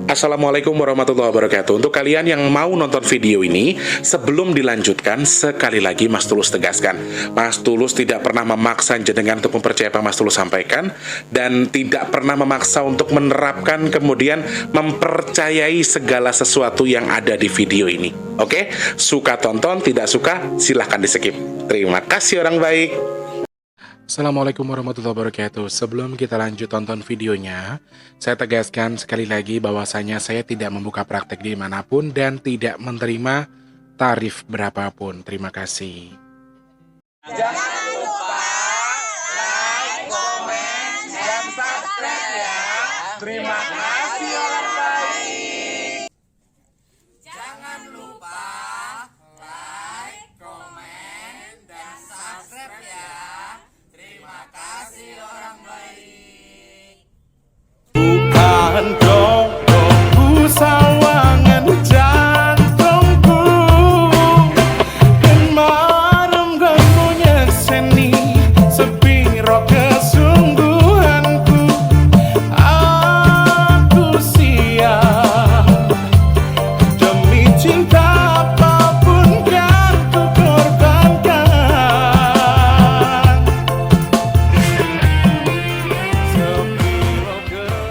Assalamualaikum warahmatullahi wabarakatuh. Untuk kalian yang mau nonton video ini, sebelum dilanjutkan, sekali lagi Mas Tulus tegaskan, Mas Tulus tidak pernah memaksa jenengan untuk mempercayai apa Mas Tulus sampaikan, dan tidak pernah memaksa untuk menerapkan kemudian mempercayai segala sesuatu yang ada di video ini. Oke? Suka tonton, tidak suka silahkan di skip. Terima kasih orang baik. Assalamualaikum warahmatullahi wabarakatuh. Sebelum kita lanjut tonton videonya, saya tegaskan sekali lagi bahwasanya saya tidak membuka praktek dimanapun dan tidak menerima tarif berapapun. Terima kasih. Jangan lupa like, komen, dan subscribe ya. Terima kasih orang baik. Jangan lupa like, komen, dan subscribe ya. Terima kasih orang baik. Bukan dongku sawangan jantungku dan marem ganggunya seni sepiro kesungguhanku. Aku siap demi cinta apapun kan ku korbankan. Sepiro gede.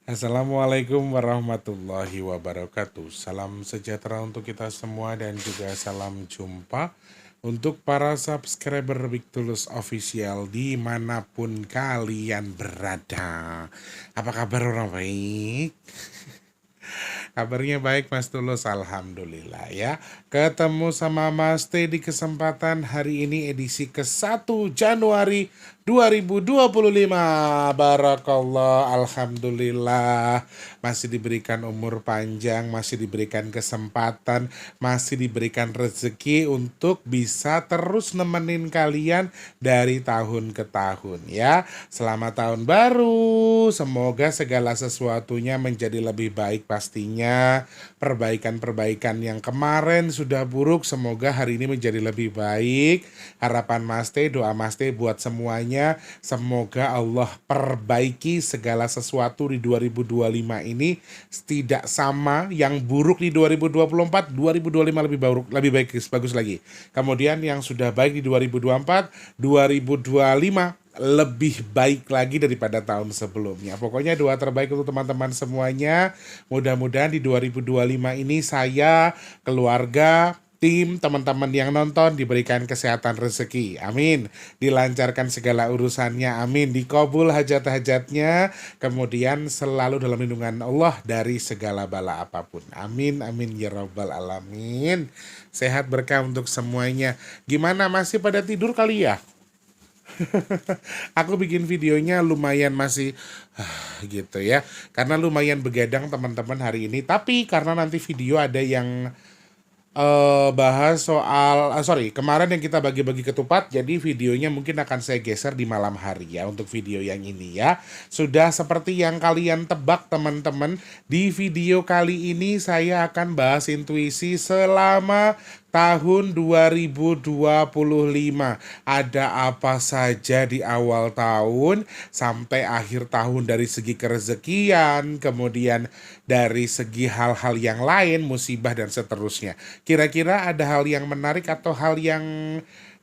Assalamualaikum warahmatullahi wabarakatuh. Salam sejahtera untuk kita semua dan juga salam jumpa untuk para subscriber Big Tulus Official dimanapun kalian berada. Apa kabar orang baik? Kabarnya baik Mas Tulus, alhamdulillah ya. Ketemu sama Mas T di kesempatan hari ini edisi ke-1 Januari 2025. Barakallah, alhamdulillah. Masih diberikan umur panjang, masih diberikan kesempatan, masih diberikan rezeki untuk bisa terus nemenin kalian dari tahun ke tahun ya. Selamat tahun baru. Semoga segala sesuatunya menjadi lebih baik pastinya. Perbaikan-perbaikan yang kemarin sudah buruk, semoga hari ini menjadi lebih baik. Harapan Mas T, doa Mas T buat semuanya, semoga Allah perbaiki segala sesuatu di 2025 ini tidak sama yang buruk di 2024, 2025 lebih baik, bagus lagi. Kemudian yang sudah baik di 2024, 2025 lebih baik lagi daripada tahun sebelumnya. Pokoknya doa terbaik untuk teman-teman semuanya. Mudah-mudahan di 2025 ini saya, keluarga, tim, teman-teman yang nonton diberikan kesehatan rezeki. Amin. Dilancarkan segala urusannya. Amin. Dikabul hajat-hajatnya. Kemudian selalu dalam lindungan Allah dari segala bala apapun. Amin. Amin ya rabbal alamin. Sehat berkah untuk semuanya. Gimana, masih pada tidur kali ya? Aku bikin videonya lumayan masih gitu ya, karena lumayan begadang teman-teman hari ini. Tapi karena nanti video ada yang bahas soal kemarin yang kita bagi-bagi ketupat, jadi videonya mungkin akan saya geser di malam hari ya untuk video yang ini ya. Sudah seperti yang kalian tebak teman-teman, di video kali ini saya akan bahas intuisi selama tahun 2025. Ada apa saja di awal tahun sampai akhir tahun dari segi kerezekian, kemudian dari segi hal-hal yang lain, musibah dan seterusnya. Kira-kira ada hal yang menarik atau hal yang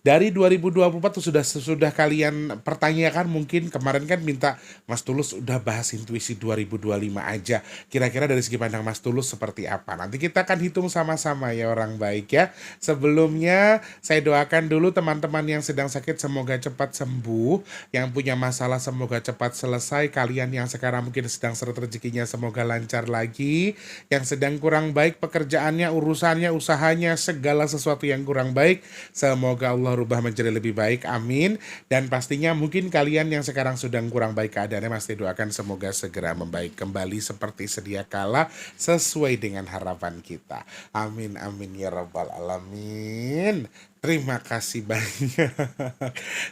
dari 2024 tuh sudah kalian pertanyakan. Mungkin kemarin kan minta Mas Tulus udah bahas intuisi 2025 aja. Kira-kira dari segi pandang Mas Tulus seperti apa? Nanti kita akan hitung sama-sama ya orang baik ya. Sebelumnya saya doakan dulu teman-teman yang sedang sakit semoga cepat sembuh. Yang punya masalah semoga cepat selesai. Kalian yang sekarang mungkin sedang seret rezekinya semoga lancar lagi. Yang sedang kurang baik pekerjaannya, urusannya, usahanya, segala sesuatu yang kurang baik, semoga Allah rubah menjadi lebih baik, amin. Dan pastinya mungkin kalian yang sekarang sedang kurang baik keadaannya, Mas doakan semoga segera membaik kembali seperti sedia kala sesuai dengan harapan kita. Amin amin ya rabbal alamin. Terima kasih banyak.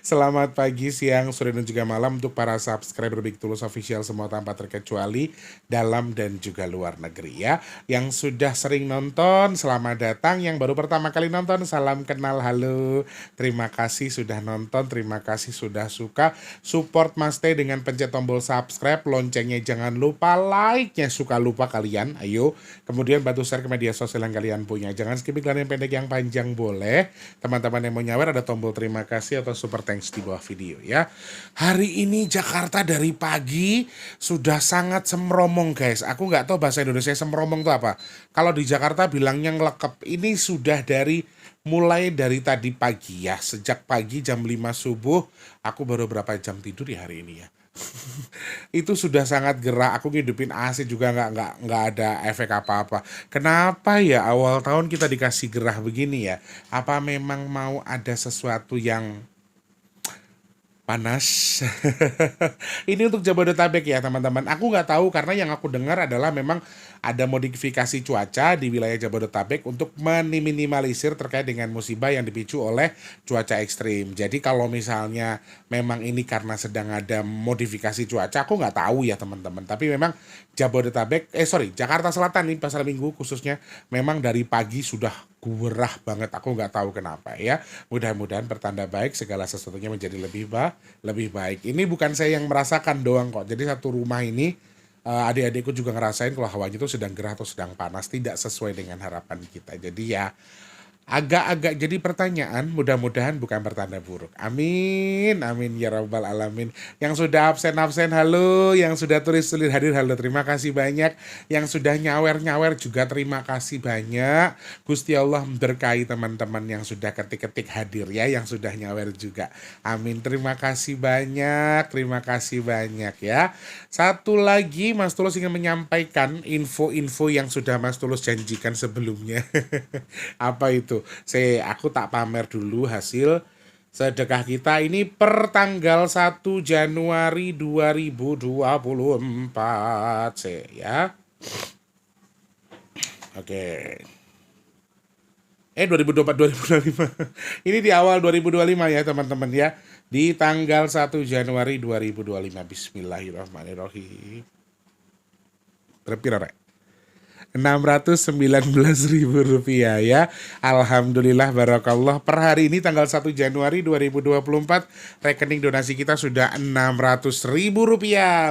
Selamat pagi, siang, sore, dan juga malam untuk para subscriber Big Tulus Official semua tanpa terkecuali dalam dan juga luar negeri ya. Yang sudah sering nonton, selamat datang. Yang baru pertama kali nonton, salam kenal, halo. Terima kasih sudah nonton, terima kasih sudah suka. Support Mas T dengan pencet tombol subscribe, loncengnya jangan lupa, like-nya suka lupa kalian, ayo. Kemudian bantu share ke media sosial yang kalian punya. Jangan skip iklan yang pendek yang panjang boleh. Teman-teman yang mau nyawer ada tombol terima kasih atau super thanks di bawah video ya. Hari ini Jakarta dari pagi sudah sangat semromong guys. Aku nggak tahu bahasa Indonesia semromong itu apa. Kalau di Jakarta bilangnya ngelekep. Ini sudah mulai dari tadi pagi ya. Sejak pagi jam 5 subuh. Aku baru berapa jam tidur di hari ini ya. Itu sudah sangat gerak. Aku ngidupin AC juga nggak ada efek apa-apa. Kenapa ya awal tahun kita dikasih gerah begini ya? Apa memang mau ada sesuatu yang panas? Ini untuk Jabodetabek ya teman-teman. Aku nggak tahu karena yang aku dengar adalah memang ada modifikasi cuaca di wilayah Jabodetabek untuk meminimalisir terkait dengan musibah yang dipicu oleh cuaca ekstrim. Jadi kalau misalnya memang ini karena sedang ada modifikasi cuaca, aku nggak tahu ya teman-teman. Tapi memang Jakarta Selatan nih pasar Minggu khususnya memang dari pagi sudah gerah banget. Aku nggak tahu kenapa ya. Mudah-mudahan pertanda baik segala sesuatunya menjadi lebih baik. Ini bukan saya yang merasakan doang kok. Jadi satu rumah ini adik-adikku juga ngerasain kalau hawanya itu sedang gerah atau sedang panas, tidak sesuai dengan harapan kita. Jadi ya agak-agak jadi pertanyaan, mudah-mudahan bukan pertanda buruk. Amin, amin ya rabbal alamin. Yang sudah absen-absen, halo. Yang sudah tulis-tulis hadir, halo. Terima kasih banyak. Yang sudah nyawer-nyawer juga terima kasih banyak. Gusti Allah memberkahi teman-teman yang sudah ketik-ketik hadir ya, yang sudah nyawer juga. Amin, terima kasih banyak ya. Satu lagi Mas Tulus ingin menyampaikan info-info yang sudah Mas Tulus janjikan sebelumnya. Apa itu? Aku tak pamer dulu hasil sedekah kita ini per tanggal 1 Januari 2024 ya. Oke. 2024 2025. Ini di awal 2025 ya teman-teman ya. Di tanggal 1 Januari 2025. Bismillahirrahmanirrahim. Berapa rek? Rp619.000 ya. Alhamdulillah barakallah. Per hari ini tanggal 1 Januari 2024 rekening donasi kita sudah Rp600.000.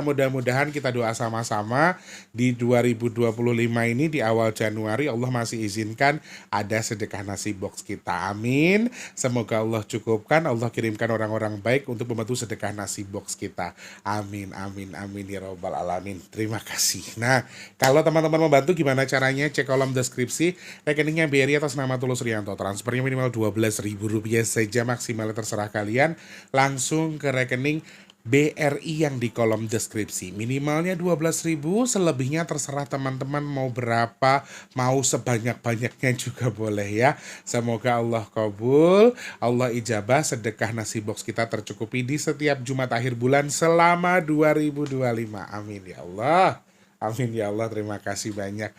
Mudah-mudahan kita doa sama-sama di 2025 ini di awal Januari Allah masih izinkan ada sedekah nasi box kita. Amin. Semoga Allah cukupkan, Allah kirimkan orang-orang baik untuk membantu sedekah nasi box kita. Amin amin amin ya rabbal alamin. Terima kasih. Nah, kalau teman-teman membantu gimana caranya? Cek kolom deskripsi. Rekeningnya BRI atas nama Tulus Rianto. Transfernya minimal Rp12.000 saja, maksimal terserah kalian. Langsung ke rekening BRI yang di kolom deskripsi. Minimalnya 12.000, selebihnya terserah teman-teman mau berapa, mau sebanyak-banyaknya juga boleh ya. Semoga Allah kabul, Allah ijabah, sedekah nasi box kita tercukupi di setiap Jumat akhir bulan selama 2025. Amin ya Allah. Amin ya Allah, terima kasih banyak.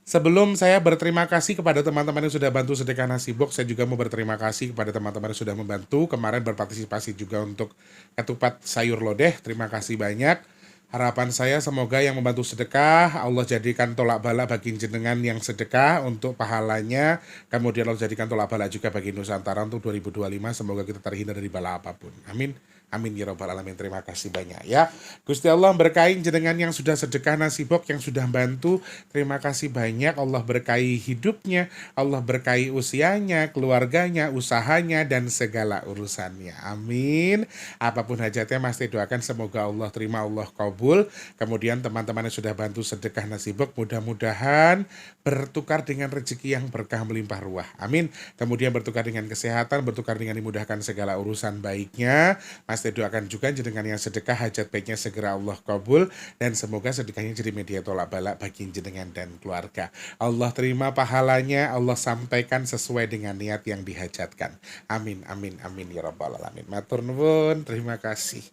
Sebelum saya berterima kasih kepada teman-teman yang sudah bantu sedekah nasi box, saya juga mau berterima kasih kepada teman-teman yang sudah membantu. Kemarin berpartisipasi juga untuk ketupat sayur lodeh, terima kasih banyak. Harapan saya semoga yang membantu sedekah, Allah jadikan tolak bala bagi jenengan yang sedekah untuk pahalanya. Kemudian Allah jadikan tolak bala juga bagi Nusantara untuk 2025. Semoga kita terhindar dari bala apapun. Amin. Amin ya rabbal alamin. Terima kasih banyak ya. Gusti Allah berkahi jenengan yang sudah sedekah nasi box, yang sudah bantu. Terima kasih banyak. Allah berkahi hidupnya, Allah berkahi usianya, keluarganya, usahanya, dan segala urusannya. Amin. Apapun hajatnya Mas doakan semoga Allah terima, Allah kabul. Kemudian teman-teman yang sudah bantu sedekah nasi box, mudah-mudahan bertukar dengan rezeki yang berkah melimpah ruah. Amin. Kemudian bertukar dengan kesehatan, bertukar dengan dimudahkan segala urusan baiknya. Mas doakan juga jenengan yang sedekah hajat baiknya segera Allah kabul, dan semoga sedekahnya jadi media tolak balak bagi jenengan dan keluarga. Allah terima pahalanya, Allah sampaikan sesuai dengan niat yang dihajatkan. Amin amin amin ya rabbal alamin. Matur nuwun, terima kasih.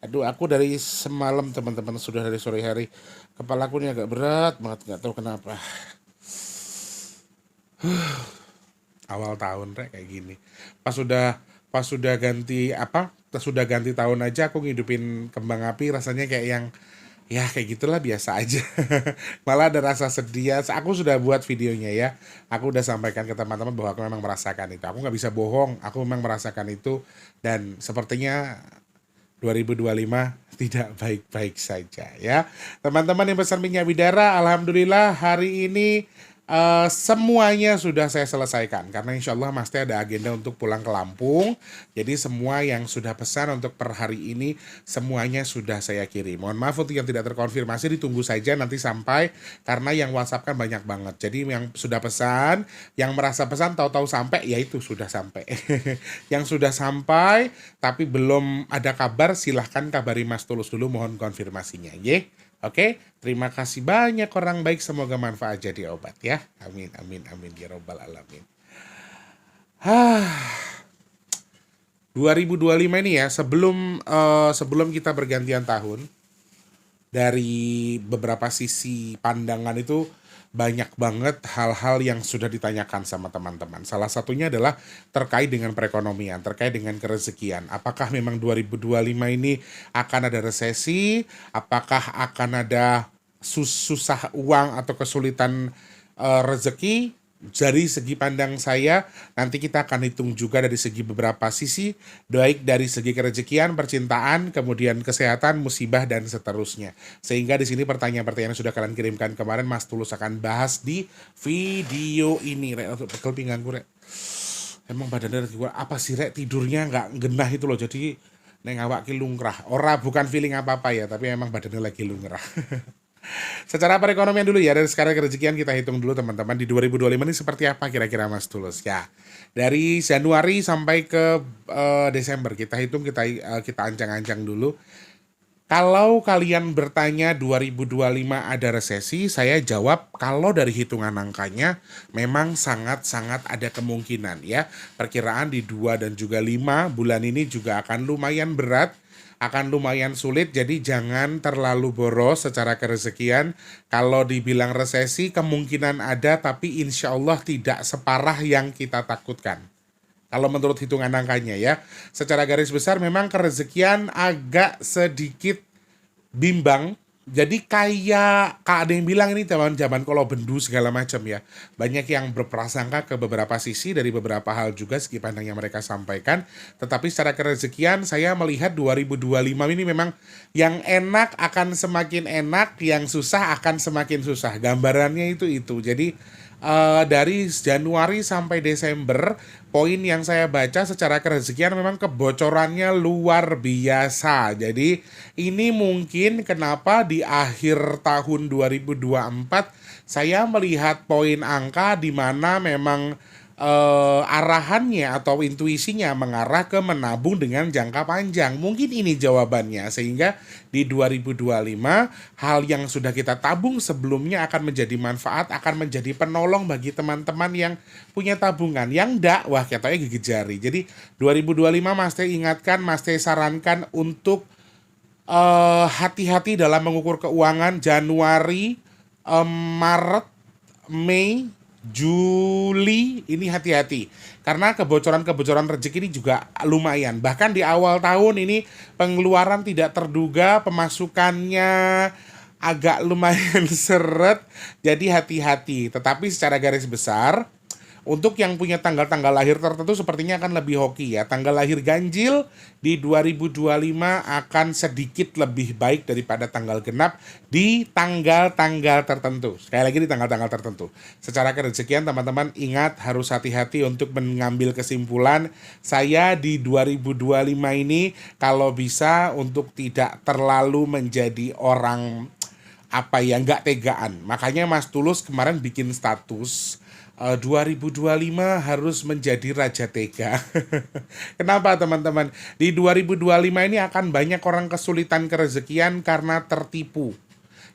Aduh, aku dari semalam teman-teman, sudah dari sore hari kepalaku ini agak berat banget, nggak tahu kenapa. awal tahun Rek kayak gini. Pas sudah ganti apa? Sudah ganti tahun aja aku ngidupin kembang api rasanya kayak yang ya kayak gitulah biasa aja. Malah ada rasa sedih ya. Aku sudah buat videonya ya. Aku udah sampaikan ke teman-teman bahwa aku memang merasakan itu. Aku nggak bisa bohong. Aku memang merasakan itu dan sepertinya 2025 tidak baik-baik saja ya. Teman-teman yang pesan minyak bidara, alhamdulillah hari ini semuanya sudah saya selesaikan karena insya Allah Mas Teh ada agenda untuk pulang ke Lampung. Jadi semua yang sudah pesan untuk per hari ini semuanya sudah saya kirim. Mohon maaf untuk yang tidak terkonfirmasi ditunggu saja nanti sampai karena yang WhatsApp kan banyak banget. Jadi yang sudah pesan, yang merasa pesan tahu-tahu sampai ya itu sudah sampai. Yang sudah sampai tapi belum ada kabar silahkan kabari Mas Tulus dulu mohon konfirmasinya ya. Oke, terima kasih banyak orang baik. Semoga manfaat jadi obat ya. Amin, amin, amin ya robbal alamin. 2025 ini ya, sebelum kita bergantian tahun, dari beberapa sisi pandangan itu banyak banget hal-hal yang sudah ditanyakan sama teman-teman. Salah satunya adalah terkait dengan perekonomian, terkait dengan kerezekian. Apakah memang 2025 ini akan ada resesi? Apakah akan ada susah uang atau kesulitan rezeki? Dari segi pandang saya, nanti kita akan hitung juga dari segi beberapa sisi, baik dari segi kerezekian, percintaan, kemudian kesehatan, musibah, dan seterusnya. Sehingga di sini pertanyaan-pertanyaan yang sudah kalian kirimkan kemarin, Mas Tulus akan bahas di video ini. Rek, untuk pegel pinggangku, Rek. Emang badannya lagi apa sih, Rek? Tidurnya nggak genah itu loh, jadi neng awak ki lungkrah. Ora bukan feeling apa-apa ya, tapi emang badannya lagi lungrah. Secara perekonomian dulu ya, dari sekarang kerezekian kita hitung dulu teman-teman. Di 2025 ini seperti apa kira-kira Mas Tulus ya. Dari Januari sampai ke Desember kita hitung, kita ancang-ancang dulu. Kalau kalian bertanya 2025 ada resesi, saya jawab kalau dari hitungan angkanya memang sangat-sangat ada kemungkinan ya. Perkiraan di 2 dan juga 5 bulan ini juga akan lumayan berat, akan lumayan sulit, jadi jangan terlalu boros secara kerezekian. Kalau dibilang resesi kemungkinan ada, tapi insya Allah tidak separah yang kita takutkan. Kalau menurut hitungan angkanya ya, secara garis besar memang kerezekian agak sedikit bimbang. Jadi kayak ada yang bilang ini zaman kalau bendu segala macam ya. Banyak yang berprasangka ke beberapa sisi dari beberapa hal juga segi pandang yang mereka sampaikan. Tetapi secara kerezekian saya melihat 2025 ini memang yang enak akan semakin enak, yang susah akan semakin susah. Gambarannya itu. Jadi dari Januari sampai Desember, poin yang saya baca secara kerezekian memang kebocorannya luar biasa. Jadi ini mungkin kenapa di akhir tahun 2024 saya melihat poin angka di mana memang arahannya atau intuisinya mengarah ke menabung dengan jangka panjang. Mungkin ini jawabannya, sehingga di 2025 hal yang sudah kita tabung sebelumnya akan menjadi manfaat, akan menjadi penolong bagi teman-teman yang punya tabungan. Yang enggak, wah katanya gigit jari. Jadi 2025 Mas Teh ingatkan, Mas Teh sarankan untuk hati-hati dalam mengukur keuangan. Januari, Maret, Mei, Juli ini hati-hati karena kebocoran rezeki ini juga lumayan. Bahkan di awal tahun ini pengeluaran tidak terduga, pemasukannya agak lumayan seret. Jadi hati-hati. Tetapi secara garis besar untuk yang punya tanggal-tanggal lahir tertentu sepertinya akan lebih hoki ya. Tanggal lahir ganjil di 2025 akan sedikit lebih baik daripada tanggal genap di tanggal-tanggal tertentu. Sekali lagi di tanggal-tanggal tertentu. Secara kerezekian teman-teman ingat harus hati-hati untuk mengambil kesimpulan. Saya di 2025 ini kalau bisa untuk tidak terlalu menjadi orang nggak tegaan. Makanya Mas Tulus kemarin bikin status 2025 harus menjadi raja tega. Kenapa teman-teman? Di 2025 ini akan banyak orang kesulitan kerezekian karena tertipu.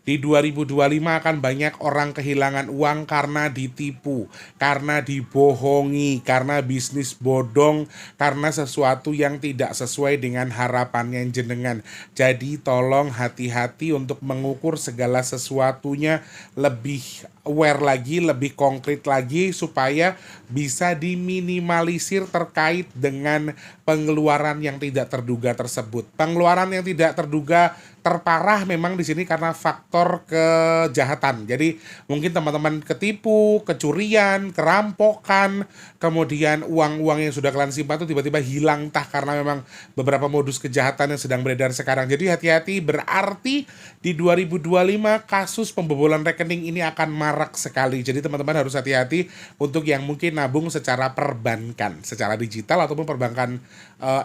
Di 2025 akan banyak orang kehilangan uang karena ditipu, karena dibohongi, karena bisnis bodong, karena sesuatu yang tidak sesuai dengan harapannya jenengan. Jadi tolong hati-hati untuk mengukur segala sesuatunya lebih aware lagi, lebih konkret lagi supaya bisa diminimalisir terkait dengan pengeluaran yang tidak terduga tersebut. Pengeluaran yang tidak terduga terparah memang di sini karena faktor kejahatan. Jadi mungkin teman-teman ketipu, kecurian, kerampokan, kemudian uang-uang yang sudah kalian simpan itu tiba-tiba hilang entah karena memang beberapa modus kejahatan yang sedang beredar sekarang. Jadi hati-hati, berarti di 2025 kasus pembobolan rekening ini akan marak sekali. Jadi teman-teman harus hati-hati untuk yang mungkin nabung secara perbankan, secara digital ataupun perbankan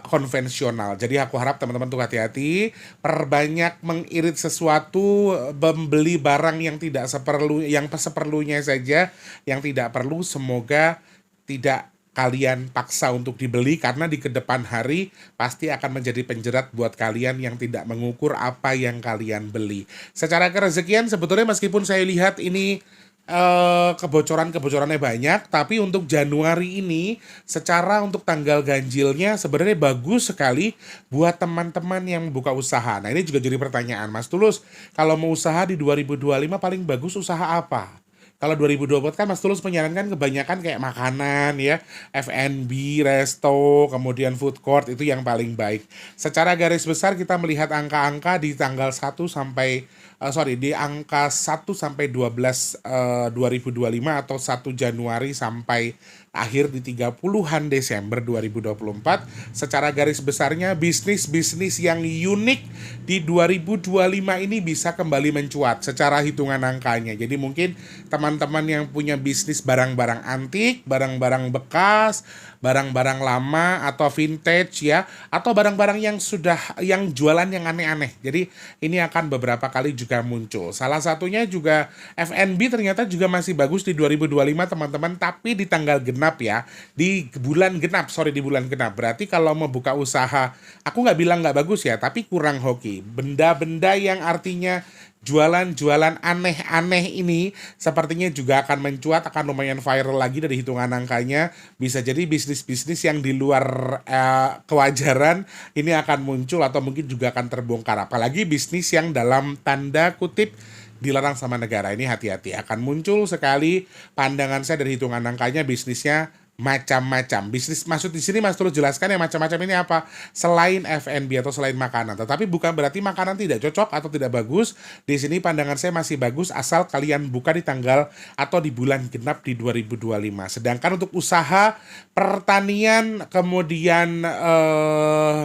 konvensional. Jadi aku harap teman-teman tuh hati-hati, perbanyak mengirit sesuatu, membeli barang yang tidak seperlunya saja, yang tidak perlu, semoga tidak kalian paksa untuk dibeli karena di kedepan hari pasti akan menjadi penjerat buat kalian yang tidak mengukur apa yang kalian beli. Secara kerezekian sebetulnya meskipun saya lihat ini kebocorannya banyak, tapi untuk Januari ini secara untuk tanggal ganjilnya sebenarnya bagus sekali buat teman-teman yang membuka usaha. Nah ini juga jadi pertanyaan Mas Tulus, kalau mau usaha di 2025 paling bagus usaha apa? Kalau 2024 kan Mas Tulus menyarankan kebanyakan kayak makanan ya, F&B, resto, kemudian food court itu yang paling baik. Secara garis besar kita melihat angka-angka di tanggal 1 sampai di angka 1 sampai 12 2025 atau 1 Januari sampai akhir di 30-an Desember 2024. Secara garis besarnya bisnis-bisnis yang unik di 2025 ini bisa kembali mencuat secara hitungan angkanya. Jadi mungkin teman-teman yang punya bisnis barang-barang antik, barang-barang bekas, barang-barang lama atau vintage ya, atau barang-barang yang jualan yang aneh-aneh. Jadi ini akan beberapa kali juga muncul. Salah satunya juga F&B ternyata juga masih bagus di 2025 teman-teman, tapi di tanggal genap ya, di bulan genap. Berarti kalau mau buka usaha, aku nggak bilang nggak bagus ya, tapi kurang hoki. Benda-benda yang artinya jualan-jualan aneh-aneh ini sepertinya juga akan mencuat, akan lumayan viral lagi dari hitungan angkanya. Bisa jadi bisnis-bisnis yang di luar kewajaran ini akan muncul atau mungkin juga akan terbongkar. Apalagi bisnis yang dalam tanda kutip dilarang sama negara, ini hati-hati, akan muncul sekali. Pandangan saya dari hitungan angkanya bisnisnya macam-macam. Bisnis maksud di sini Mas Tulus jelaskan yang macam-macam ini apa? Selain F&B atau selain makanan. Tetapi bukan berarti makanan tidak cocok atau tidak bagus. Di sini pandangan saya masih bagus asal kalian buka di tanggal atau di bulan genap di 2025. Sedangkan untuk usaha pertanian, kemudian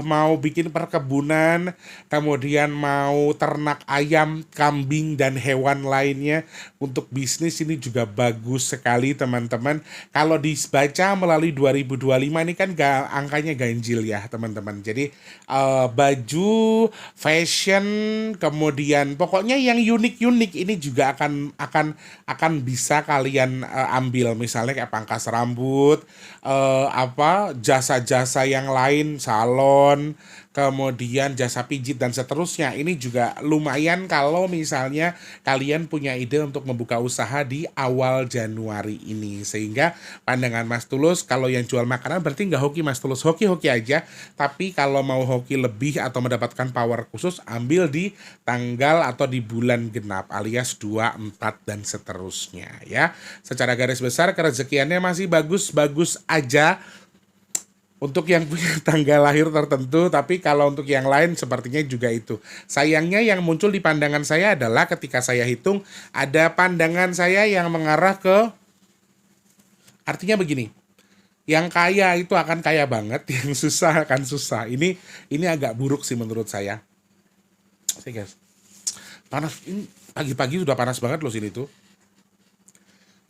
mau bikin perkebunan, kemudian mau ternak ayam, kambing dan hewan lainnya, untuk bisnis ini juga bagus sekali teman-teman. Kalau dibaca melalui 2025 ini kan angkanya ganjil ya teman-teman. Jadi baju, fashion, kemudian pokoknya yang unik-unik ini juga akan bisa kalian ambil. Misalnya kayak pangkas rambut, jasa-jasa yang lain, salon, kemudian jasa pijit dan seterusnya. Ini juga lumayan kalau misalnya kalian punya ide untuk membuka usaha di awal Januari ini. Sehingga pandangan Mas Tulus, kalau yang jual makanan berarti nggak hoki Mas Tulus, hoki-hoki aja. Tapi kalau mau hoki lebih atau mendapatkan power khusus, ambil di tanggal atau di bulan genap alias 2, 4 dan seterusnya ya. Secara garis besar kerezekiannya masih bagus-bagus aja untuk yang punya tanggal lahir tertentu, tapi kalau untuk yang lain sepertinya juga itu. Sayangnya yang muncul di pandangan saya adalah ketika saya hitung, ada pandangan saya yang mengarah ke, artinya begini, yang kaya itu akan kaya banget, yang susah akan susah. Ini agak buruk sih menurut saya. Oke guys, panas, ini pagi-pagi sudah panas banget loh sini tuh.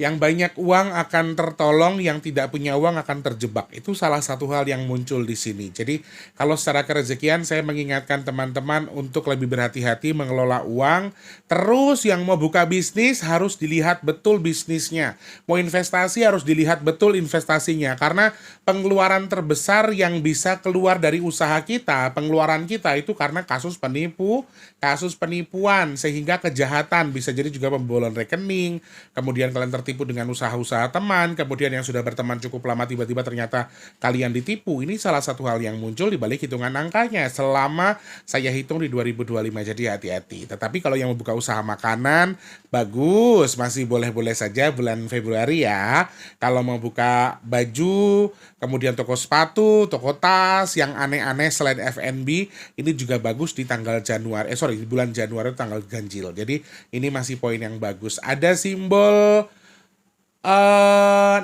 Yang banyak uang akan tertolong, yang tidak punya uang akan terjebak. Itu salah satu hal yang muncul di sini. Jadi kalau secara kerezekian saya mengingatkan teman-teman untuk lebih berhati-hati mengelola uang. Terus yang mau buka bisnis harus dilihat betul bisnisnya. Mau investasi harus dilihat betul investasinya. Karena pengeluaran terbesar yang bisa keluar dari usaha kita, pengeluaran kita itu karena kasus penipuan, sehingga kejahatan. Bisa jadi juga pembobolan rekening, kemudian kalian tertipu tertipu dengan usaha-usaha teman, kemudian yang sudah berteman cukup lama tiba-tiba ternyata kalian ditipu. Ini salah satu hal yang muncul di balik hitungan angkanya selama saya hitung di 2025. Jadi hati-hati. Tetapi kalau yang membuka usaha makanan, bagus, masih boleh-boleh saja bulan Februari ya. Kalau mau buka baju, kemudian toko sepatu, toko tas, yang aneh-aneh selain F&B, ini juga bagus di tanggal Januari, di bulan Januari tanggal ganjil. Jadi ini masih poin yang bagus. Ada simbol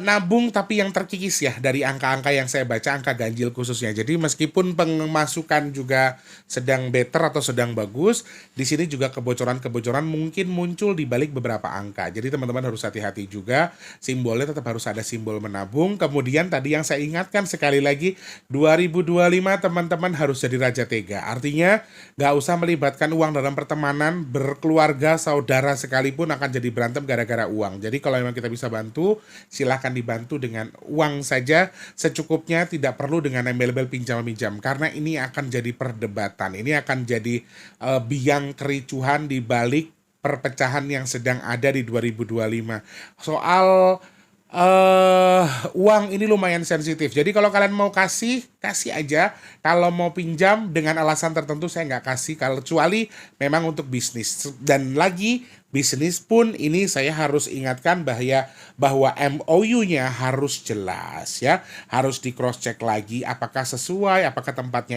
nabung tapi yang terkikis ya dari angka-angka yang saya baca, angka ganjil khususnya. Jadi meskipun pemasukan juga sedang better atau sedang bagus, di sini juga kebocoran-kebocoran mungkin muncul di balik beberapa angka. Jadi teman-teman harus hati-hati juga, simbolnya tetap harus ada simbol menabung. Kemudian tadi yang saya ingatkan sekali lagi, 2025 teman-teman harus jadi raja tega. Artinya nggak usah melibatkan uang dalam pertemanan, berkeluarga, saudara sekalipun akan jadi berantem gara-gara uang. Jadi kalau memang kita bisa bantu, silahkan dibantu dengan uang saja secukupnya, tidak perlu dengan embel-embel pinjam-pinjam, karena ini akan jadi perdebatan, ini akan jadi biang kericuhan di balik perpecahan yang sedang ada di 2025 soal uang. Ini lumayan sensitif. Jadi kalau kalian mau kasih aja. Kalau mau pinjam dengan alasan tertentu saya nggak kasih, kalau kecuali memang untuk bisnis. Dan lagi bisnis pun ini saya harus ingatkan bahwa MOU-nya harus jelas ya, harus di cross check lagi apakah sesuai, apakah tempatnya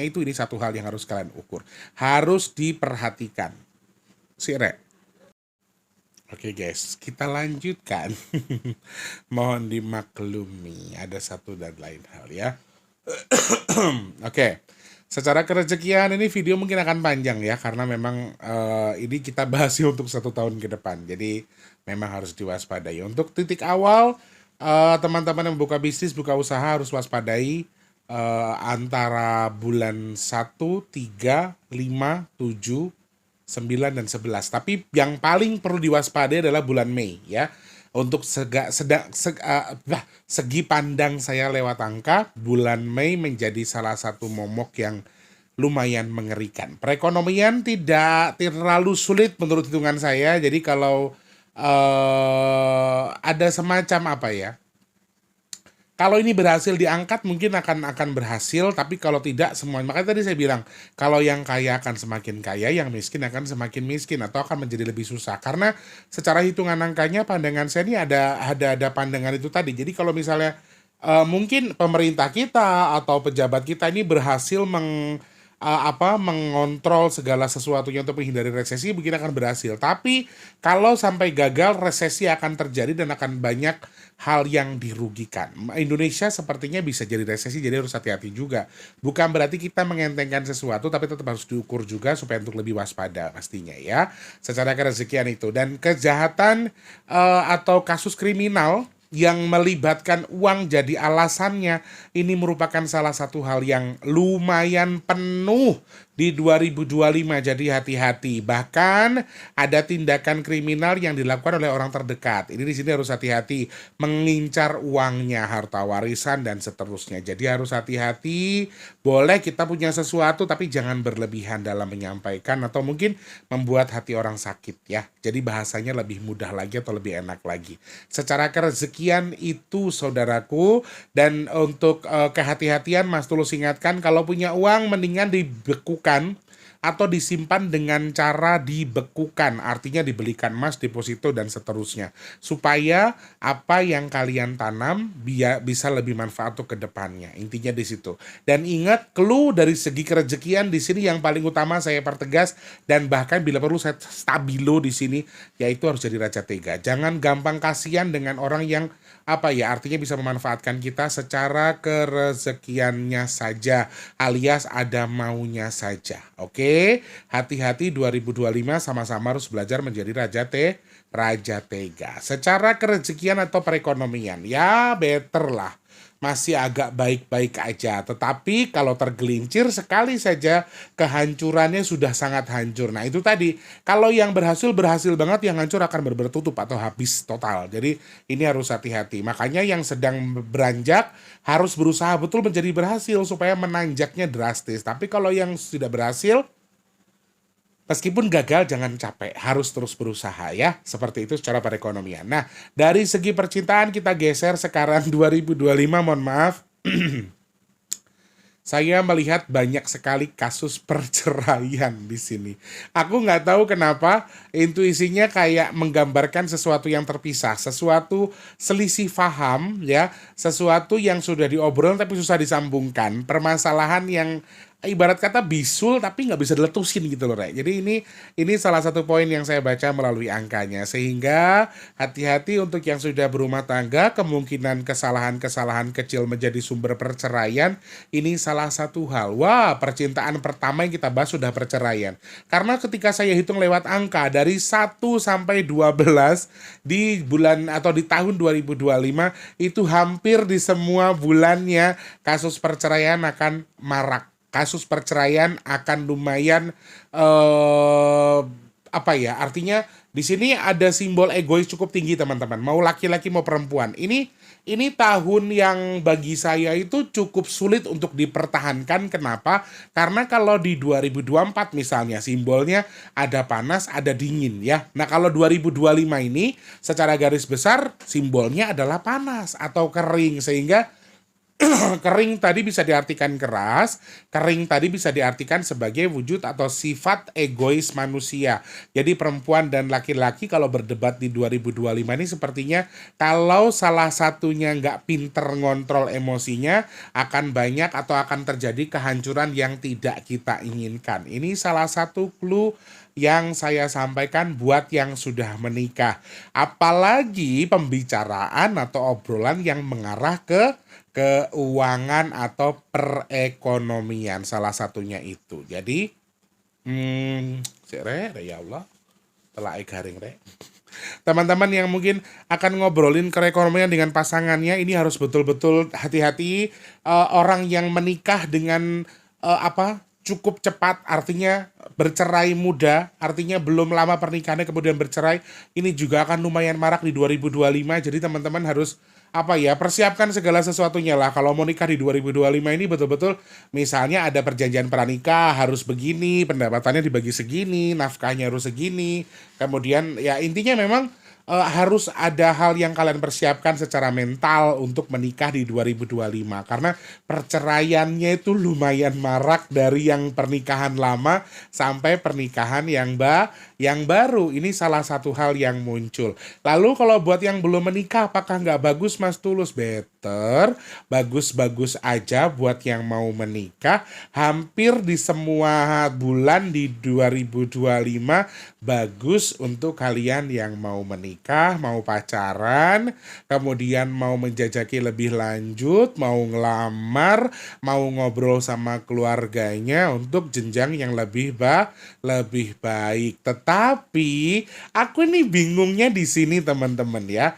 itu, ini satu hal yang harus kalian ukur, harus diperhatikan. Sire. Oke guys, kita lanjutkan. Mohon dimaklumi, ada satu dan lain hal ya. Oke, secara kerezekian ini video mungkin akan panjang ya, karena memang ini kita bahas untuk 1 tahun ke depan. Jadi memang harus diwaspadai. Untuk titik awal, teman-teman yang buka bisnis, buka usaha harus waspadai antara bulan 1, 3, 5, 7, 9 dan 11. Tapi yang paling perlu diwaspadai adalah bulan Mei ya. Untuk segi pandang saya lewat angka, bulan Mei menjadi salah satu momok yang lumayan mengerikan. Perekonomian tidak terlalu sulit menurut hitungan saya. Jadi kalau ada semacam apa ya, kalau ini berhasil diangkat mungkin akan berhasil, tapi kalau tidak semuanya. Makanya tadi saya bilang, kalau yang kaya akan semakin kaya, yang miskin akan semakin miskin atau akan menjadi lebih susah. Karena secara hitungan angkanya pandangan saya ini ada pandangan itu tadi. Jadi kalau misalnya mungkin pemerintah kita atau pejabat kita ini berhasil mengontrol segala sesuatunya untuk menghindari resesi, mungkin akan berhasil. Tapi kalau sampai gagal, resesi akan terjadi dan akan banyak hal yang dirugikan. Indonesia sepertinya bisa jadi resesi, jadi harus hati-hati juga. Bukan berarti kita mengentengkan sesuatu, tapi tetap harus diukur juga supaya untuk lebih waspada pastinya ya. Secara kerezekian itu. Dan kejahatan atau kasus kriminal yang melibatkan uang jadi alasannya, ini merupakan salah satu hal yang lumayan penuh di 2025. Jadi hati-hati. Bahkan ada tindakan kriminal yang dilakukan oleh orang terdekat. Ini di sini harus hati-hati, mengincar uangnya, harta warisan dan seterusnya. Jadi harus hati-hati. Boleh kita punya sesuatu tapi jangan berlebihan dalam menyampaikan atau mungkin membuat hati orang sakit ya. Jadi bahasanya lebih mudah lagi atau lebih enak lagi. Secara kerezekian itu saudaraku. Dan untuk kehati-hatian Mas Tulus ingatkan, kalau punya uang mendingan dibekukan atau disimpan dengan cara dibekukan, artinya dibelikan emas, deposito dan seterusnya, supaya apa yang kalian tanam bisa lebih manfaat untuk kedepannya. Intinya di situ. Dan ingat, clue dari segi kerezekian di sini yang paling utama saya pertegas, dan bahkan bila perlu saya stabilo di sini, yaitu harus jadi raja tega. Jangan gampang kasihan dengan orang yang artinya bisa memanfaatkan kita secara kerezekiannya saja, alias ada maunya saja. Oke, hati-hati 2025, sama-sama harus belajar menjadi raja tega. Secara kerezekian atau perekonomian, ya better lah. Masih agak baik-baik aja. Tetapi kalau tergelincir sekali saja, kehancurannya sudah sangat hancur. Nah itu tadi, kalau yang berhasil banget, yang hancur akan bertutup atau habis total. Jadi ini harus hati-hati. Makanya yang sedang beranjak harus berusaha betul menjadi berhasil supaya menanjaknya drastis. Tapi kalau yang sudah berhasil, Meskipun gagal jangan capek, harus terus berusaha ya. Seperti itu secara perekonomian. Nah, dari segi percintaan kita geser sekarang 2025, mohon maaf. Saya melihat banyak sekali kasus perceraian di sini. Aku nggak tahu kenapa intuisinya kayak menggambarkan sesuatu yang terpisah, sesuatu selisih paham ya, sesuatu yang sudah diobrol tapi susah disambungkan, permasalahan yang ibarat kata bisul tapi nggak bisa diletusin gitu loh, Rek. Jadi ini salah satu poin yang saya baca melalui angkanya, sehingga hati-hati untuk yang sudah berumah tangga, kemungkinan kesalahan-kesalahan kecil menjadi sumber perceraian. Ini salah satu hal. Wah, percintaan pertama yang kita bahas sudah perceraian. Karena ketika saya hitung lewat angka dari 1 sampai 12 di bulan atau di tahun 2025, itu hampir di semua bulannya kasus perceraian akan marak. Kasus perceraian akan lumayan apa ya? Artinya di sini ada simbol egois cukup tinggi, teman-teman. Mau laki-laki mau perempuan. Ini tahun yang bagi saya itu cukup sulit untuk dipertahankan. Kenapa? Karena kalau di 2024 misalnya simbolnya ada panas, ada dingin ya. Nah, kalau 2025 ini secara garis besar simbolnya adalah panas atau kering, sehingga kering tadi bisa diartikan keras, kering tadi bisa diartikan sebagai wujud atau sifat egois manusia. Jadi perempuan dan laki-laki kalau berdebat di 2025 ini sepertinya kalau salah satunya nggak pinter ngontrol emosinya, akan banyak atau akan terjadi kehancuran yang tidak kita inginkan. Ini salah satu clue yang saya sampaikan buat yang sudah menikah. Apalagi pembicaraan atau obrolan yang mengarah ke keuangan atau perekonomian, salah satunya itu. Jadi, ya Allah, telah garing re. Teman-teman yang mungkin akan ngobrolin perekonomian dengan pasangannya, ini harus betul-betul hati-hati. Orang yang menikah dengan cukup cepat, artinya bercerai muda, artinya belum lama pernikahannya kemudian bercerai, ini juga akan lumayan marak di 2025. Jadi teman-teman harus persiapkan segala sesuatunya lah. Kalau mau nikah di 2025 ini betul-betul misalnya ada perjanjian pranikah harus begini, pendapatannya dibagi segini, nafkahnya harus segini. Kemudian ya intinya memang harus ada hal yang kalian persiapkan secara mental untuk menikah di 2025, karena perceraiannya itu lumayan marak dari yang pernikahan lama sampai pernikahan yang baru. Ini salah satu hal yang muncul. Lalu kalau buat yang belum menikah, apakah nggak bagus, Mas Tulus? Better, bagus-bagus aja buat yang mau menikah. Hampir di semua bulan di 2025 bagus untuk kalian yang mau menikah, mau pacaran, kemudian mau menjajaki lebih lanjut, mau ngelamar, mau ngobrol sama keluarganya untuk jenjang yang lebih baik. Tetapi aku ini bingungnya di sini, teman-teman ya.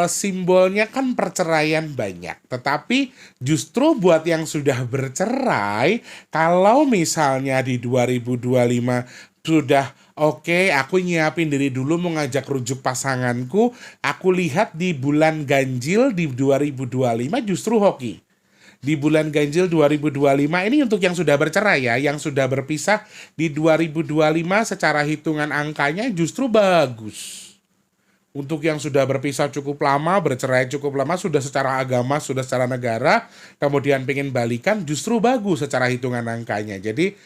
Simbolnya kan perceraian banyak, tetapi justru buat yang sudah bercerai, kalau misalnya di 2025 sudah oke, aku nyiapin diri dulu mau ngajak rujuk pasanganku, aku lihat di bulan ganjil di 2025 justru hoki. Di bulan ganjil 2025 ini untuk yang sudah bercerai ya, yang sudah berpisah di 2025 secara hitungan angkanya justru bagus. Untuk yang sudah berpisah cukup lama, bercerai cukup lama, sudah secara agama, sudah secara negara, kemudian pengen balikan, justru bagus secara hitungan angkanya. Jadi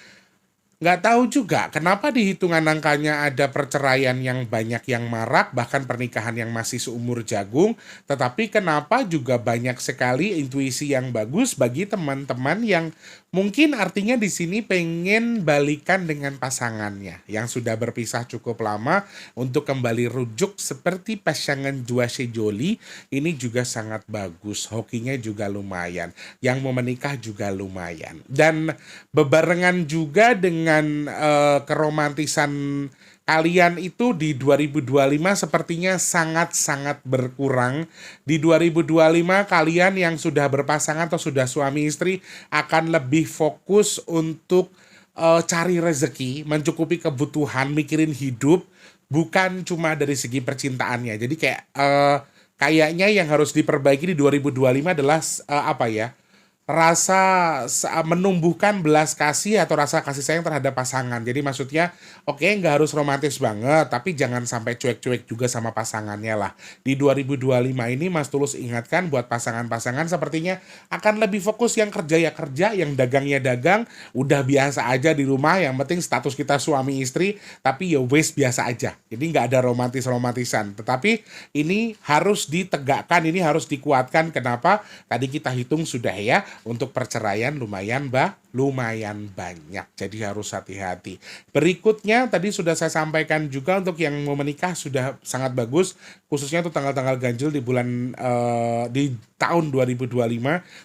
nggak tahu juga kenapa di hitungan angkanya ada perceraian yang banyak yang marak, bahkan pernikahan yang masih seumur jagung, tetapi kenapa juga banyak sekali intuisi yang bagus bagi teman-teman yang mungkin artinya di sini pengen balikan dengan pasangannya yang sudah berpisah cukup lama untuk kembali rujuk seperti pasangan Dua Sejoli. Ini juga sangat bagus, hokinya juga lumayan, yang mau menikah juga lumayan, dan bebarengan juga dengan keromantisan kalian itu di 2025 sepertinya sangat-sangat berkurang. Di 2025 kalian yang sudah berpasangan atau sudah suami istri akan lebih fokus untuk cari rezeki, mencukupi kebutuhan, mikirin hidup, bukan cuma dari segi percintaannya. Jadi kayak kayaknya yang harus diperbaiki di 2025 adalah menumbuhkan belas kasih atau rasa kasih sayang terhadap pasangan. Jadi maksudnya, oke nggak harus romantis banget, tapi jangan sampai cuek-cuek juga sama pasangannya lah. Di 2025 ini Mas Tulus ingatkan buat pasangan-pasangan sepertinya akan lebih fokus yang kerja ya kerja, yang dagang ya dagang, udah biasa aja di rumah, yang penting status kita suami istri, tapi ya wes biasa aja. Jadi nggak ada romantis-romantisan. Tetapi ini harus ditegakkan, ini harus dikuatkan. Kenapa? Tadi kita hitung sudah ya, untuk perceraian lumayan banyak. Jadi harus hati-hati. Berikutnya tadi sudah saya sampaikan juga untuk yang mau menikah sudah sangat bagus, khususnya untuk tanggal-tanggal ganjil di bulan di tahun 2025.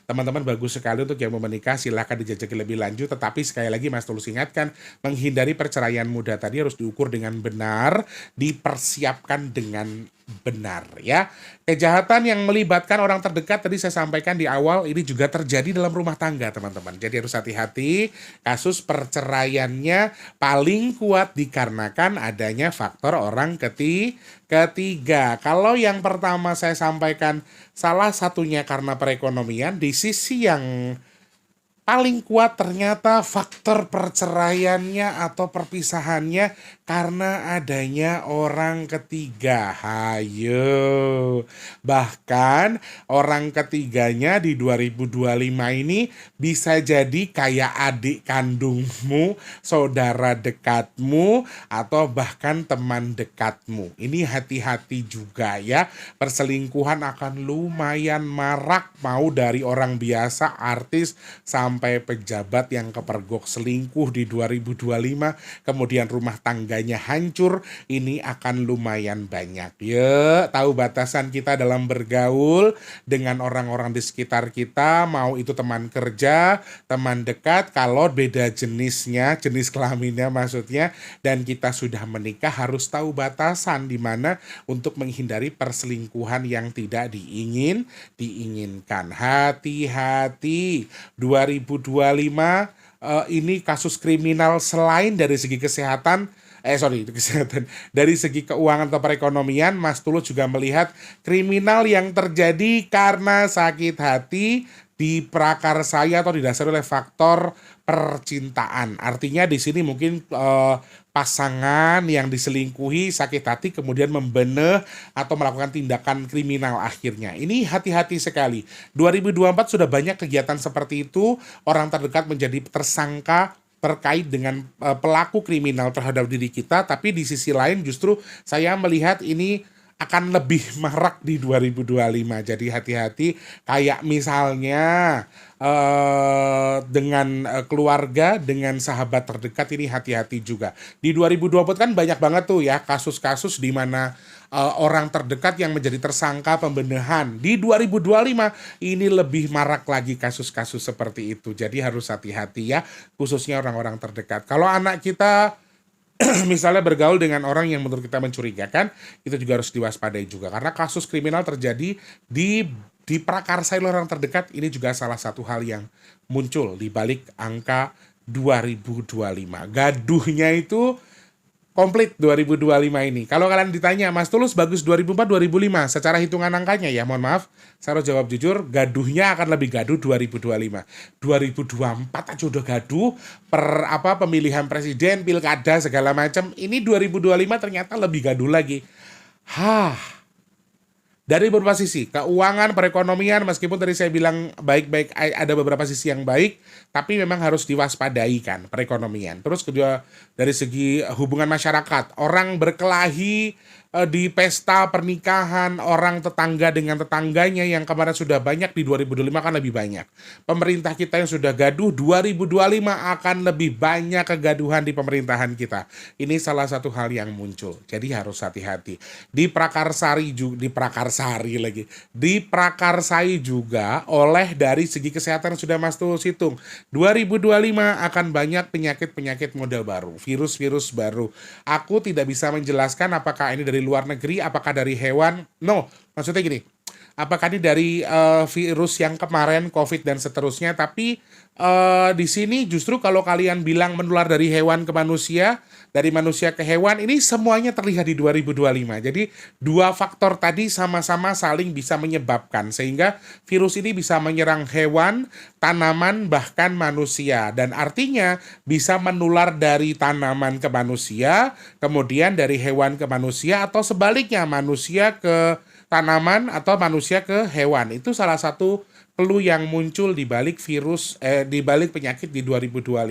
Teman-teman bagus sekali untuk yang mau menikah, silahkan dijajaki lebih lanjut. Tetapi sekali lagi Mas Tulus ingatkan, menghindari perceraian muda tadi harus diukur dengan benar, dipersiapkan dengan benar ya. Kejahatan yang melibatkan orang terdekat tadi saya sampaikan di awal ini juga terjadi dalam rumah tangga teman-teman. Jadi harus hati-hati, kasus perceraiannya paling kuat dikarenakan adanya faktor orang ketiga. Kalau yang pertama saya sampaikan salah satunya karena perekonomian, di sisi yang paling kuat ternyata faktor perceraiannya atau perpisahannya karena adanya orang ketiga. Hayo. Bahkan orang ketiganya di 2025 ini bisa jadi kayak adik kandungmu, saudara dekatmu, atau bahkan teman dekatmu. Ini hati-hati juga ya. Perselingkuhan akan lumayan marak, mau dari orang biasa, artis, sampai pejabat yang kepergok selingkuh di 2025, kemudian rumah tangganya hancur, ini akan lumayan banyak. Ya, tahu batasan kita dalam bergaul dengan orang-orang di sekitar kita, mau itu teman kerja, teman dekat, kalau beda jenisnya, jenis kelaminnya maksudnya, dan kita sudah menikah harus tahu batasan di mana untuk menghindari perselingkuhan yang tidak diinginkan. Hati-hati. 2025 ini kasus kriminal selain dari segi kesehatan, dari segi keuangan atau perekonomian, Mas Tulus juga melihat kriminal yang terjadi karena sakit hati diprakarsai atau didasari oleh faktor percintaan. Artinya di sini mungkin pasangan yang diselingkuhi sakit hati kemudian membeneh atau melakukan tindakan kriminal akhirnya. Ini hati-hati sekali. 2024 sudah banyak kegiatan seperti itu, orang terdekat menjadi tersangka terkait dengan pelaku kriminal terhadap diri kita, tapi di sisi lain justru saya melihat ini akan lebih marak di 2025. Jadi hati-hati, kayak misalnya dengan keluarga, dengan sahabat terdekat, ini hati-hati juga. Di 2020 kan banyak banget tuh ya kasus-kasus di mana orang terdekat yang menjadi tersangka pembenahan. Di 2025 ini lebih marak lagi kasus-kasus seperti itu. Jadi harus hati-hati ya, khususnya orang-orang terdekat. Kalau anak kita misalnya bergaul dengan orang yang menurut kita mencurigakan, itu juga harus diwaspadai juga. Karena kasus kriminal terjadi diprakarsai oleh orang terdekat, ini juga salah satu hal yang muncul di balik angka 2025. Gaduhnya itu komplit 2025 ini. Kalau kalian ditanya, Mas Tulus bagus 2004-2005, secara hitungan angkanya ya, mohon maaf, saya harus jawab jujur, gaduhnya akan lebih gaduh 2025. 2024 aja udah gaduh, pemilihan presiden, pilkada, segala macam. Ini 2025 ternyata lebih gaduh lagi. Dari beberapa sisi, keuangan, perekonomian, meskipun tadi saya bilang baik-baik, ada beberapa sisi yang baik, tapi memang harus diwaspadai kan perekonomian. Terus kedua, dari segi hubungan masyarakat, orang berkelahi di pesta pernikahan, orang tetangga dengan tetangganya yang kemarin sudah banyak, di 2025 akan lebih banyak. Pemerintah kita yang sudah gaduh, 2025 akan lebih banyak kegaduhan di pemerintahan kita. Ini salah satu hal yang muncul, jadi harus hati-hati. Diprakarsai juga oleh dari segi kesehatan yang sudah Mas Tulus hitung. 2025 akan banyak penyakit-penyakit model baru, virus-virus baru. Aku tidak bisa menjelaskan apakah ini dari luar negeri, apakah dari hewan. No, maksudnya gini, apakah ini dari virus yang kemarin COVID dan seterusnya, tapi di sini justru kalau kalian bilang menular dari hewan ke manusia, dari manusia ke hewan, ini semuanya terlihat di 2025. Jadi dua faktor tadi sama-sama saling bisa menyebabkan sehingga virus ini bisa menyerang hewan, tanaman, bahkan manusia. Dan artinya bisa menular dari tanaman ke manusia, kemudian dari hewan ke manusia, atau sebaliknya manusia ke tanaman atau manusia ke hewan. Itu salah satu clue yang muncul di balik di balik penyakit di 2025.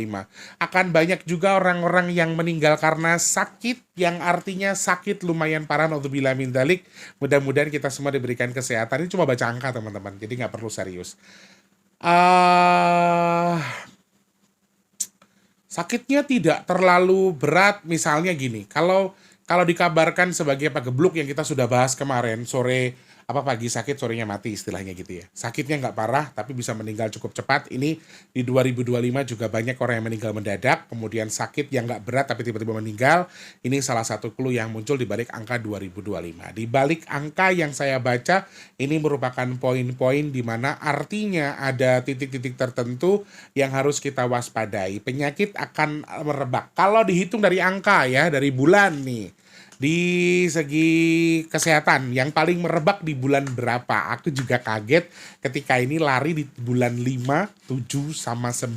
Akan banyak juga orang-orang yang meninggal karena sakit, yang artinya sakit lumayan parah, naudzubillah min dzalik. Mudah-mudahan kita semua diberikan kesehatan. Ini cuma baca angka teman-teman, jadi nggak perlu serius. eh Sakitnya tidak terlalu berat, misalnya gini, kalau dikabarkan sebagai pagebluk yang kita sudah bahas kemarin, pagi sakit sorenya mati istilahnya gitu ya. Sakitnya nggak parah tapi bisa meninggal cukup cepat. Ini di 2025 juga banyak orang yang meninggal mendadak, kemudian sakit yang nggak berat tapi tiba-tiba meninggal. Ini salah satu clue yang muncul di balik angka 2025. Di balik angka yang saya baca, ini merupakan poin-poin di mana artinya ada titik-titik tertentu yang harus kita waspadai. Penyakit akan merebak. Kalau dihitung dari angka ya, dari bulan nih. Di segi kesehatan, yang paling merebak di bulan berapa? Aku juga kaget ketika ini lari di bulan 5, 7, sama 9.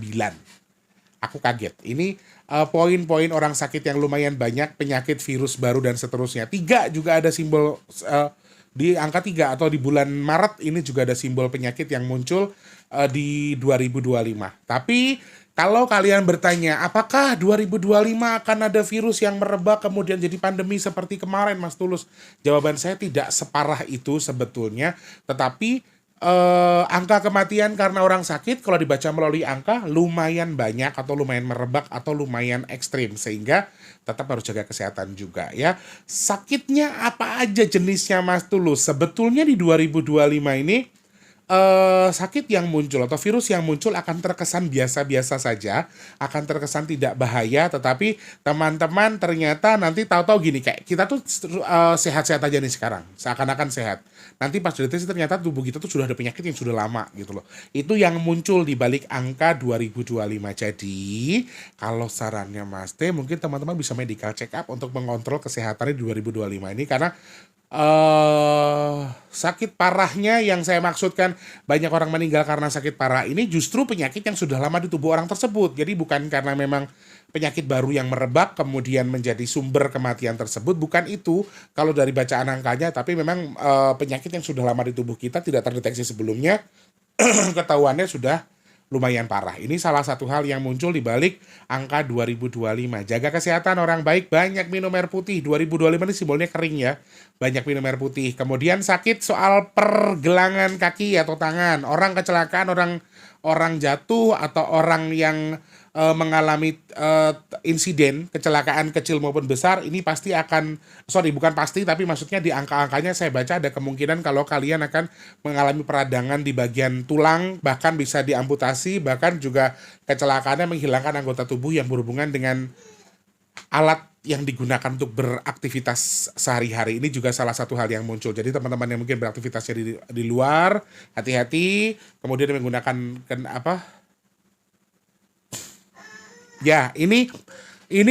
Aku kaget. Ini poin-poin orang sakit yang lumayan banyak, penyakit, virus baru, dan seterusnya. 3 juga ada simbol, di angka 3 atau di bulan Maret ini juga ada simbol penyakit yang muncul di 2025. Tapi kalau kalian bertanya, apakah 2025 akan ada virus yang merebak kemudian jadi pandemi seperti kemarin, Mas Tulus? Jawaban saya tidak separah itu sebetulnya, tetapi angka kematian karena orang sakit kalau dibaca melalui angka lumayan banyak atau lumayan merebak atau lumayan ekstrim, sehingga tetap harus jaga kesehatan juga ya. Sakitnya apa aja jenisnya, Mas Tulus? Sebetulnya di 2025 ini sakit yang muncul atau virus yang muncul akan terkesan biasa-biasa saja, akan terkesan tidak bahaya, tetapi teman-teman ternyata nanti tahu-tahu gini, kayak kita tuh sehat-sehat aja nih sekarang, seakan-akan sehat. Nanti pas deteksi ternyata tubuh kita tuh sudah ada penyakit yang sudah lama gitu loh. Itu yang muncul di balik angka 2025. Jadi, kalau sarannya Mas T, mungkin teman-teman bisa medical check up untuk mengontrol kesehatannya di 2025 ini, karena sakit parahnya yang saya maksudkan banyak orang meninggal karena sakit parah ini justru penyakit yang sudah lama di tubuh orang tersebut. Jadi bukan karena memang penyakit baru yang merebak kemudian menjadi sumber kematian tersebut, bukan itu kalau dari bacaan angkanya, tapi memang penyakit yang sudah lama di tubuh kita tidak terdeteksi sebelumnya ketahuannya sudah lumayan parah. Ini salah satu hal yang muncul di balik angka 2025. Jaga kesehatan orang baik, banyak minum air putih. 2025 ini simbolnya kering ya. Banyak minum air putih. Kemudian sakit soal pergelangan kaki atau tangan. Orang kecelakaan, orang jatuh, atau orang yang mengalami insiden kecelakaan kecil maupun besar, ini pasti akan, bukan pasti, tapi maksudnya di angka-angkanya saya baca ada kemungkinan kalau kalian akan mengalami peradangan di bagian tulang, bahkan bisa diamputasi, bahkan juga kecelakaannya menghilangkan anggota tubuh yang berhubungan dengan alat yang digunakan untuk beraktivitas sehari-hari. Ini juga salah satu hal yang muncul. Jadi teman-teman yang mungkin beraktivitasnya di luar, hati-hati. Kemudian menggunakan ya, ini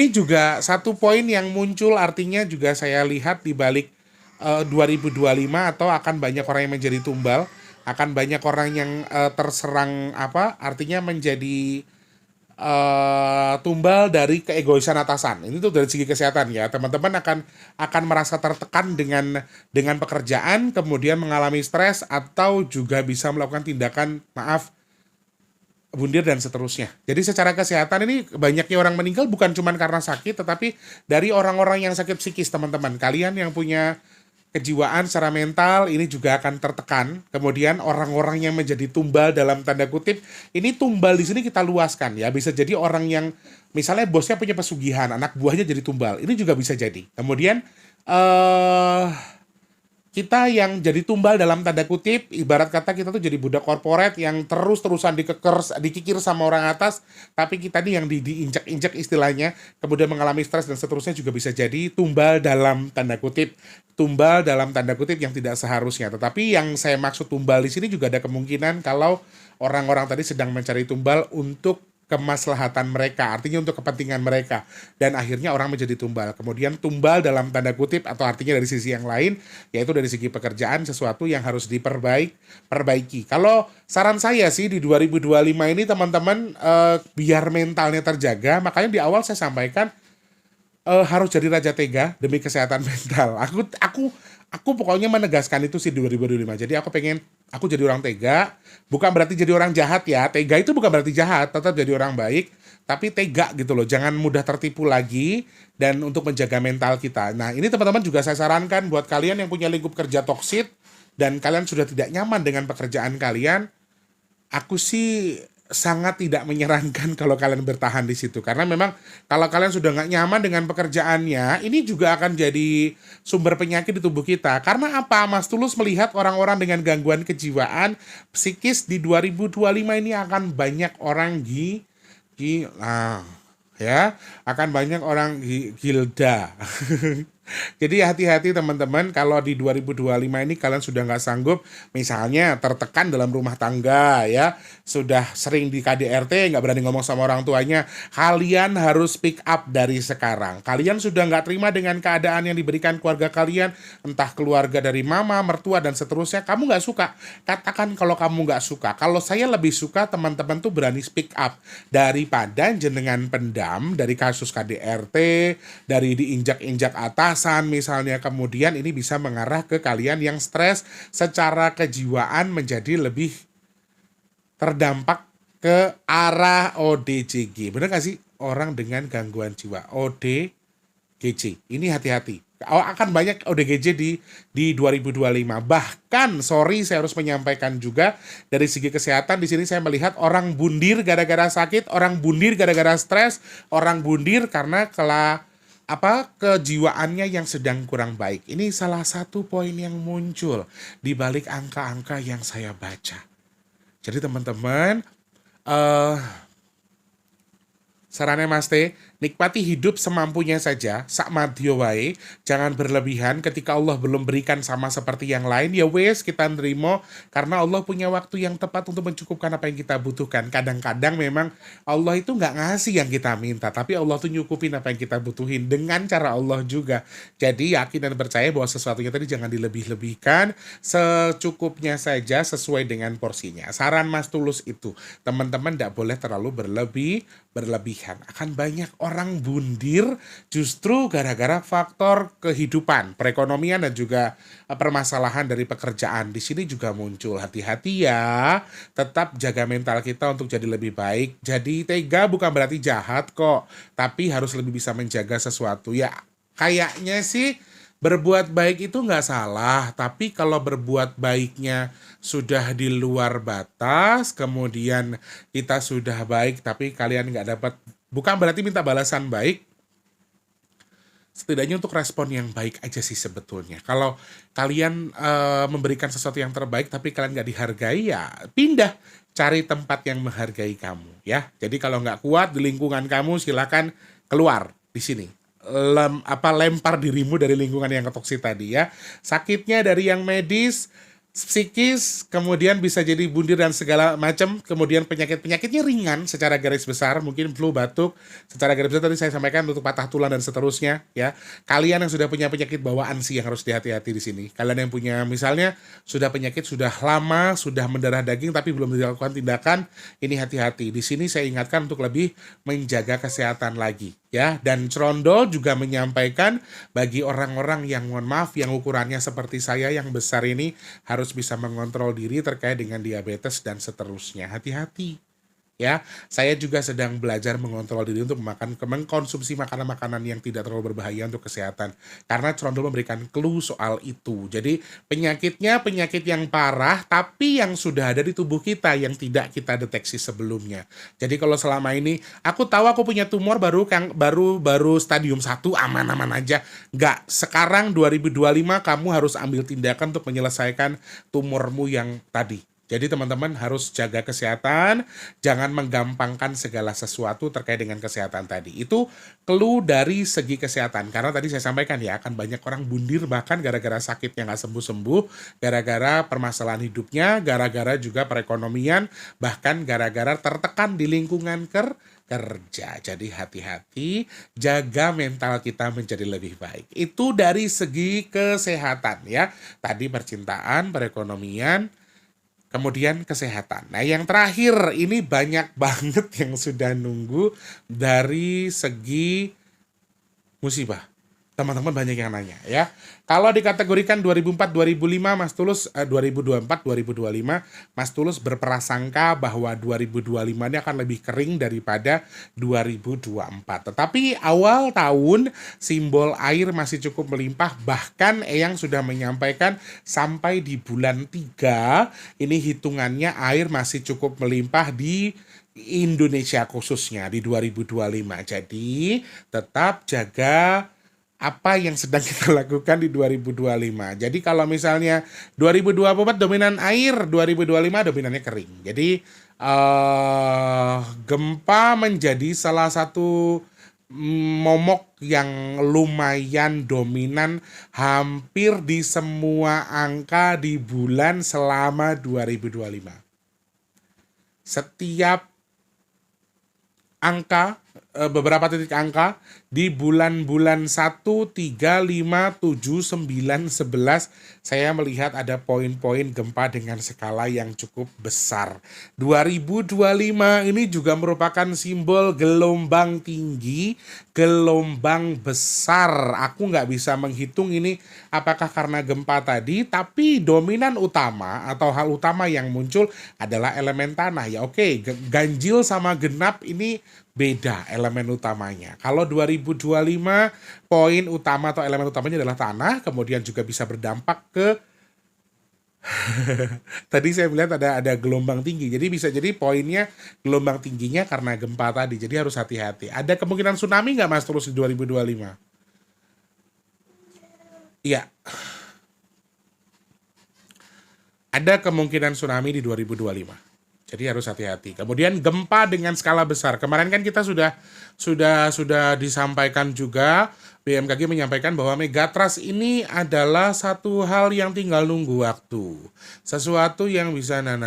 juga satu poin yang muncul, artinya juga saya lihat di balik 2025 atau akan banyak orang yang menjadi tumbal, akan banyak orang yang terserang artinya menjadi tumbal dari keegoisan atasan. Ini tuh dari segi kesehatan ya. Teman-teman akan merasa tertekan dengan pekerjaan, kemudian mengalami stres atau juga bisa melakukan tindakan bundir dan seterusnya. Jadi secara kesehatan ini banyaknya orang meninggal bukan cuma karena sakit, tetapi dari orang-orang yang sakit psikis, teman-teman. Kalian yang punya kejiwaan secara mental ini juga akan tertekan. Kemudian orang-orang yang menjadi tumbal dalam tanda kutip, ini tumbal di sini kita luaskan ya. Bisa jadi orang yang misalnya bosnya punya pesugihan, anak buahnya jadi tumbal. Ini juga bisa jadi. Kemudian kita yang jadi tumbal dalam tanda kutip, ibarat kata kita tuh jadi budak korporat yang terus-terusan dikikir sama orang atas, tapi kita nih yang diinjak-injak istilahnya, kemudian mengalami stres dan seterusnya juga bisa jadi tumbal dalam tanda kutip. Tumbal dalam tanda kutip yang tidak seharusnya. Tetapi yang saya maksud tumbal di sini juga ada kemungkinan kalau orang-orang tadi sedang mencari tumbal untuk kemaslahatan mereka, artinya untuk kepentingan mereka, dan akhirnya orang menjadi tumbal. Kemudian tumbal dalam tanda kutip atau artinya dari sisi yang lain, yaitu dari segi pekerjaan sesuatu yang harus perbaiki. Kalau saran saya sih di 2025 ini teman-teman, biar mentalnya terjaga, makanya di awal saya sampaikan harus jadi raja tega demi kesehatan mental. Aku pokoknya menegaskan itu sih di 2025. Jadi aku jadi orang tega, bukan berarti jadi orang jahat ya. Tega itu bukan berarti jahat, tetap jadi orang baik, tapi tega gitu loh. Jangan mudah tertipu lagi dan untuk menjaga mental kita. Nah, ini teman-teman juga saya sarankan buat kalian yang punya lingkup kerja toksit dan kalian sudah tidak nyaman dengan pekerjaan kalian, aku sih sangat tidak menyarankan kalau kalian bertahan di situ, karena memang kalau kalian sudah nggak nyaman dengan pekerjaannya, ini juga akan jadi sumber penyakit di tubuh kita. Karena apa? Mas Tulus melihat orang-orang dengan gangguan kejiwaan psikis di 2025 ini akan banyak orang gila, ya, akan banyak orang gilda. Jadi hati-hati teman-teman, kalau di 2025 ini kalian sudah nggak sanggup, misalnya tertekan dalam rumah tangga ya, sudah sering di KDRT, nggak berani ngomong sama orang tuanya, kalian harus speak up dari sekarang. Kalian sudah nggak terima dengan keadaan yang diberikan keluarga kalian, entah keluarga dari mama, mertua, dan seterusnya, kamu nggak suka, katakan kalau kamu nggak suka. Kalau saya lebih suka teman-teman tuh berani speak up, daripada jenengan pendam dari kasus KDRT, dari diinjak-injak atas, misalnya, kemudian ini bisa mengarah ke kalian yang stres secara kejiwaan menjadi lebih terdampak ke arah ODGJ. Bener gak sih? Orang dengan gangguan jiwa, ODGJ. Ini hati-hati. Akan banyak ODGJ di 2025. Bahkan, sorry saya harus menyampaikan juga dari segi kesehatan, di sini saya melihat orang bundir gara-gara sakit, orang bundir gara-gara stres, orang bundir karena kejiwaannya yang sedang kurang baik. Ini salah satu poin yang muncul di balik angka-angka yang saya baca. Jadi teman-teman, sarannya Mas T, nikmati hidup semampunya saja, sak madyo wae, jangan berlebihan. Ketika Allah belum berikan sama seperti yang lain, ya wes kita nerimo, karena Allah punya waktu yang tepat untuk mencukupkan apa yang kita butuhkan. Kadang-kadang memang Allah itu nggak ngasih yang kita minta, tapi Allah tuh nyukupin apa yang kita butuhin dengan cara Allah juga. Jadi yakin dan percaya bahwa sesuatunya tadi jangan dilebih-lebihkan, secukupnya saja sesuai dengan porsinya. Saran Mas Tulus itu, teman-teman nggak boleh terlalu berlebihan. Akan banyak orang bundir justru gara-gara faktor kehidupan, perekonomian, dan juga permasalahan dari pekerjaan. Di sini juga muncul. Hati-hati ya, tetap jaga mental kita untuk jadi lebih baik. Jadi tega bukan berarti jahat kok, tapi harus lebih bisa menjaga sesuatu. Ya kayaknya sih berbuat baik itu nggak salah, tapi kalau berbuat baiknya sudah di luar batas, kemudian kita sudah baik tapi kalian nggak dapat, bukan berarti minta balasan baik, setidaknya untuk respon yang baik aja sih sebetulnya. Kalau kalian memberikan sesuatu yang terbaik tapi kalian nggak dihargai, ya pindah, cari tempat yang menghargai kamu ya. Jadi kalau nggak kuat di lingkungan kamu, silakan keluar di sini. Lempar dirimu dari lingkungan yang toksik tadi ya. Sakitnya dari yang medis, psikis, kemudian bisa jadi bundir dan segala macam, kemudian penyakitnya ringan secara garis besar, mungkin flu, batuk, secara garis besar tadi saya sampaikan untuk patah tulang dan seterusnya ya. Kalian yang sudah punya penyakit bawaan sih yang harus hati-hati di sini. Kalian yang punya misalnya sudah penyakit sudah lama, sudah mendarah daging tapi belum dilakukan tindakan, ini hati-hati. Di sini saya ingatkan untuk lebih menjaga kesehatan lagi ya. Dan Crondol juga menyampaikan bagi orang-orang yang mohon maaf yang ukurannya seperti saya yang besar ini harus bisa mengontrol diri terkait dengan diabetes dan seterusnya. Hati-hati ya. Saya juga sedang belajar mengontrol diri untuk mengkonsumsi makanan-makanan yang tidak terlalu berbahaya untuk kesehatan. Karena Condol memberikan clue soal itu. Jadi penyakitnya penyakit yang parah tapi yang sudah ada di tubuh kita yang tidak kita deteksi sebelumnya. Jadi kalau selama ini aku tahu aku punya tumor baru stadium 1 aman-aman aja. Nggak, sekarang 2025 kamu harus ambil tindakan untuk menyelesaikan tumormu yang tadi. Jadi teman-teman harus jaga kesehatan, jangan menggampangkan segala sesuatu terkait dengan kesehatan tadi. Itu clue dari segi kesehatan. Karena tadi saya sampaikan ya, akan banyak orang bundir bahkan gara-gara sakitnya nggak sembuh-sembuh, gara-gara permasalahan hidupnya, gara-gara juga perekonomian, bahkan gara-gara tertekan di lingkungan kerja. Jadi hati-hati, jaga mental kita menjadi lebih baik. Itu dari segi kesehatan ya. Tadi percintaan, perekonomian, kemudian kesehatan. Nah, yang terakhir ini banyak banget yang sudah nunggu dari segi musibah. Teman-teman banyak yang nanya ya. Kalau dikategorikan 2004-2005 Mas Tulus 2024-2025 Mas Tulus berprasangka bahwa 2025 ini akan lebih kering daripada 2024. Tetapi awal tahun simbol air masih cukup melimpah, bahkan Eyang sudah menyampaikan sampai di bulan 3 ini hitungannya air masih cukup melimpah di Indonesia khususnya di 2025. Jadi tetap jaga apa yang sedang kita lakukan di 2025. Jadi kalau misalnya 2024 dominan air, 2025 dominannya kering. Jadi gempa menjadi salah satu momok yang lumayan dominan hampir di semua angka di bulan selama 2025. Setiap angka, beberapa titik angka di bulan-bulan 1, 3, 5, 7, 9, 11 saya melihat ada poin-poin gempa dengan skala yang cukup besar. 2025 ini juga merupakan simbol gelombang tinggi, gelombang besar. Aku nggak bisa menghitung ini apakah karena gempa tadi, tapi dominan utama atau hal utama yang muncul adalah elemen tanah. Ya oke, ganjil sama genap ini beda elemen utamanya. Kalau 2025 poin utama atau elemen utamanya adalah tanah, kemudian juga bisa berdampak ke tadi saya melihat ada gelombang tinggi. Jadi bisa jadi poinnya gelombang tingginya karena gempa tadi. Jadi harus hati-hati. Ada kemungkinan tsunami nggak Mas Tulus di 2025? Iya. Ada kemungkinan tsunami di 2025. Jadi harus hati-hati. Kemudian gempa dengan skala besar. Kemarin kan kita sudah disampaikan juga, BMKG menyampaikan bahwa megatrust ini adalah satu hal yang tinggal nunggu waktu. Sesuatu yang bisa nah.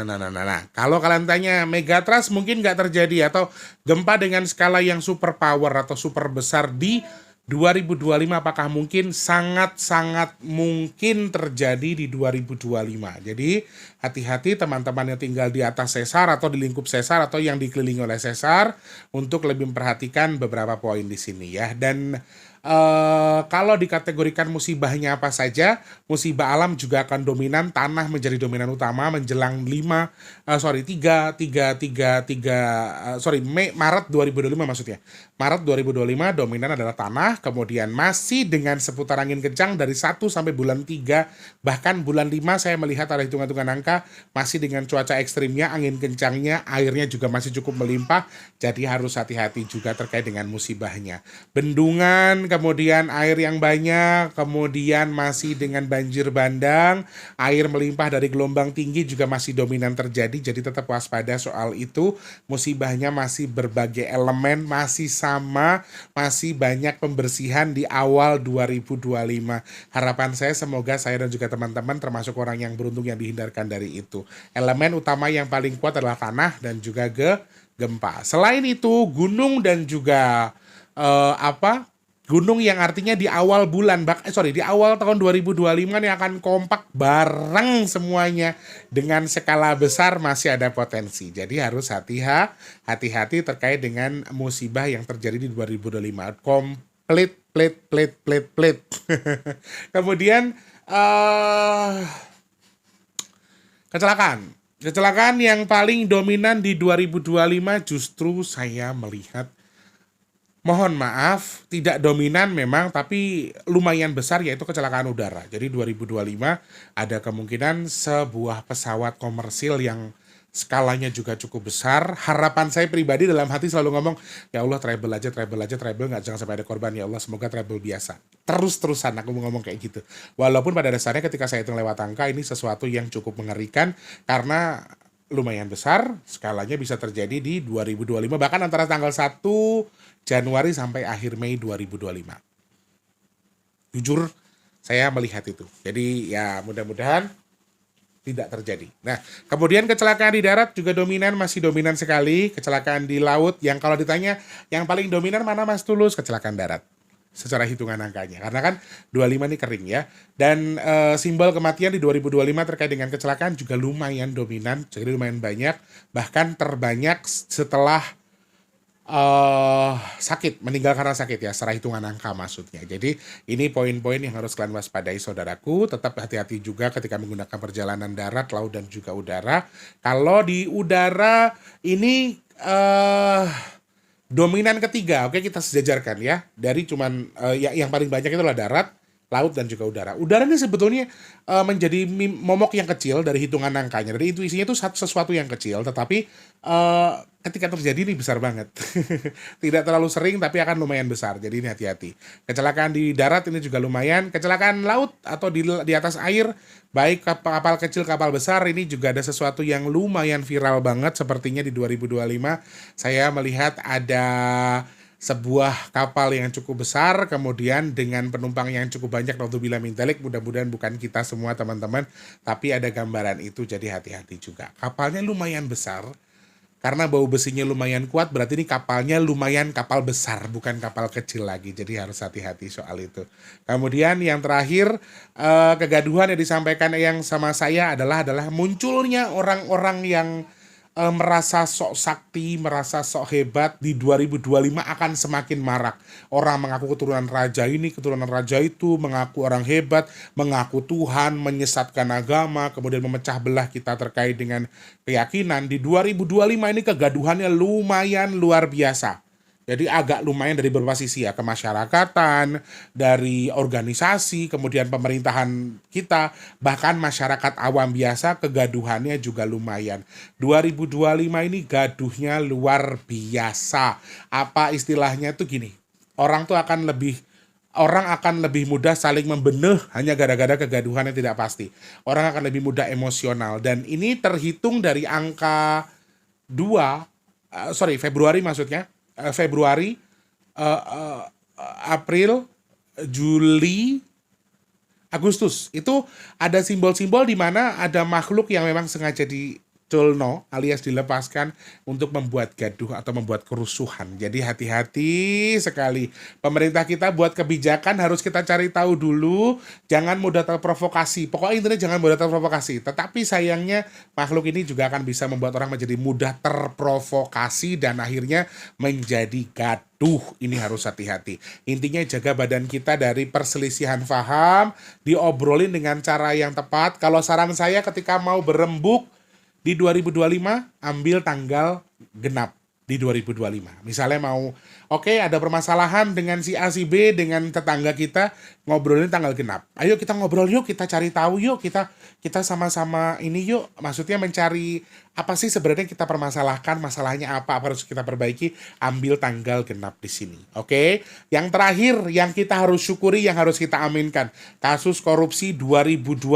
Kalau kalian tanya megatrust mungkin nggak terjadi atau gempa dengan skala yang super power atau super besar di 2025 apakah mungkin? Sangat-sangat mungkin terjadi di 2025. Jadi hati-hati teman-teman yang tinggal di atas sesar atau di lingkup sesar atau yang dikelilingi oleh sesar untuk lebih memperhatikan beberapa poin di sini ya. Dan kalau dikategorikan musibahnya apa saja, musibah alam juga akan dominan, tanah menjadi dominan utama menjelang Maret 2025 maksudnya. Maret 2025 dominan adalah tanah, kemudian masih dengan seputar angin kencang dari 1 sampai bulan 3, bahkan bulan 5 saya melihat ada hitungan-hitungan angka masih dengan cuaca ekstrimnya, angin kencangnya, airnya juga masih cukup melimpah, jadi harus hati-hati juga terkait dengan musibahnya. Bendungan, kemudian air yang banyak, kemudian masih dengan banjir bandang, air melimpah dari gelombang tinggi juga masih dominan terjadi, jadi tetap waspada soal itu. Musibahnya masih berbagai elemen, masih sama, masih banyak pembersihan di awal 2025. Harapan saya semoga saya dan juga teman-teman termasuk orang yang beruntung yang dihindarkan dari itu. Elemen utama yang paling kuat adalah tanah dan juga gempa. Selain itu gunung dan juga gunung yang artinya di awal di awal tahun 2025 nih akan kompak bareng semuanya dengan skala besar masih ada potensi. Jadi harus hati-hati terkait dengan musibah yang terjadi di 2025. Komplit. Kemudian kecelakaan. Kecelakaan yang paling dominan di 2025 justru saya melihat, mohon maaf, tidak dominan memang, tapi lumayan besar, yaitu kecelakaan udara. Jadi 2025 ada kemungkinan sebuah pesawat komersil yang skalanya juga cukup besar. Harapan saya pribadi dalam hati selalu ngomong, ya Allah treble aja, treble aja, treble, nggak jangan sampai ada korban, ya Allah semoga treble biasa. Terus-terusan aku mau ngomong kayak gitu. Walaupun pada dasarnya ketika saya hitung lewat angka, ini sesuatu yang cukup mengerikan karena lumayan besar, skalanya bisa terjadi di 2025, bahkan antara tanggal 1 Januari sampai akhir Mei 2025. Jujur, saya melihat itu. Jadi ya mudah-mudahan tidak terjadi. Nah, kemudian kecelakaan di darat juga dominan, masih dominan sekali. Kecelakaan di laut yang kalau ditanya yang paling dominan mana Mas Tulus? Kecelakaan darat. Secara hitungan angkanya. Karena kan 25 ini kering ya. Dan simbol kematian di 2025 terkait dengan kecelakaan juga lumayan dominan, jadi lumayan banyak. Bahkan terbanyak setelah sakit, meninggal karena sakit ya, secara hitungan angka maksudnya. Jadi ini poin-poin yang harus kalian waspadai saudaraku. Tetap hati-hati juga ketika menggunakan perjalanan darat, laut dan juga udara. Kalau di udara ini dominan ketiga, oke kita sejajarkan ya. Dari cuman yang paling banyak itu adalah darat, laut dan juga udara. Udara ini sebetulnya menjadi momok yang kecil dari hitungan angkanya. Dari intuisinya itu sesuatu yang kecil, tetapi ketika terjadi ini besar banget. Tidak terlalu sering tapi akan lumayan besar. Jadi ini hati-hati. Kecelakaan di darat ini juga lumayan. Kecelakaan laut atau di atas air, baik kapal kecil kapal besar, ini juga ada sesuatu yang lumayan viral banget sepertinya di 2025. Saya melihat ada sebuah kapal yang cukup besar, kemudian dengan penumpang yang cukup banyak, naudzubillah min dzalik, mudah-mudahan bukan kita semua teman-teman, tapi ada gambaran itu, jadi hati-hati juga. Kapalnya lumayan besar, karena bau besinya lumayan kuat, berarti ini kapalnya lumayan kapal besar, bukan kapal kecil lagi, jadi harus hati-hati soal itu. Kemudian yang terakhir, kegaduhan yang disampaikan yang sama saya adalah munculnya orang-orang yang merasa sok sakti, merasa sok hebat di 2025 akan semakin marak. Orang mengaku keturunan raja ini, keturunan raja itu, mengaku orang hebat, mengaku Tuhan, menyesatkan agama, kemudian memecah belah kita terkait dengan keyakinan. Di 2025 ini kegaduhannya lumayan luar biasa. Jadi agak lumayan dari beberapa sisi ya, kemasyarakatan, dari organisasi, kemudian pemerintahan kita, bahkan masyarakat awam biasa kegaduhannya juga lumayan. 2025 ini gaduhnya luar biasa. Apa istilahnya tuh gini, orang tuh orang akan lebih mudah saling membeneh hanya gara-gara kegaduhan yang tidak pasti. Orang akan lebih mudah emosional dan ini terhitung dari angka 2, Februari maksudnya. Februari, April, Juli, Agustus. Itu ada simbol-simbol di mana ada makhluk yang memang sengaja diculno alias dilepaskan untuk membuat gaduh atau membuat kerusuhan. Jadi hati-hati sekali. Pemerintah kita buat kebijakan harus kita cari tahu dulu, jangan mudah terprovokasi. Pokoknya intinya jangan mudah terprovokasi. Tetapi sayangnya makhluk ini juga akan bisa membuat orang menjadi mudah terprovokasi dan akhirnya menjadi gaduh. Ini harus hati-hati. Intinya jaga badan kita dari perselisihan paham, diobrolin dengan cara yang tepat. Kalau saran saya ketika mau berembuk di 2025, ambil tanggal genap di 2025. Misalnya mau, oke, ada permasalahan dengan si A, si B, dengan tetangga kita, ngobrolin tanggal genap. Ayo kita ngobrol yuk, kita cari tahu yuk, kita sama-sama ini yuk. Maksudnya mencari apa sih sebenarnya kita permasalahkan, masalahnya apa harus kita perbaiki, ambil tanggal genap di sini. Oke? Yang terakhir yang kita harus syukuri, yang harus kita aminkan, kasus korupsi 2025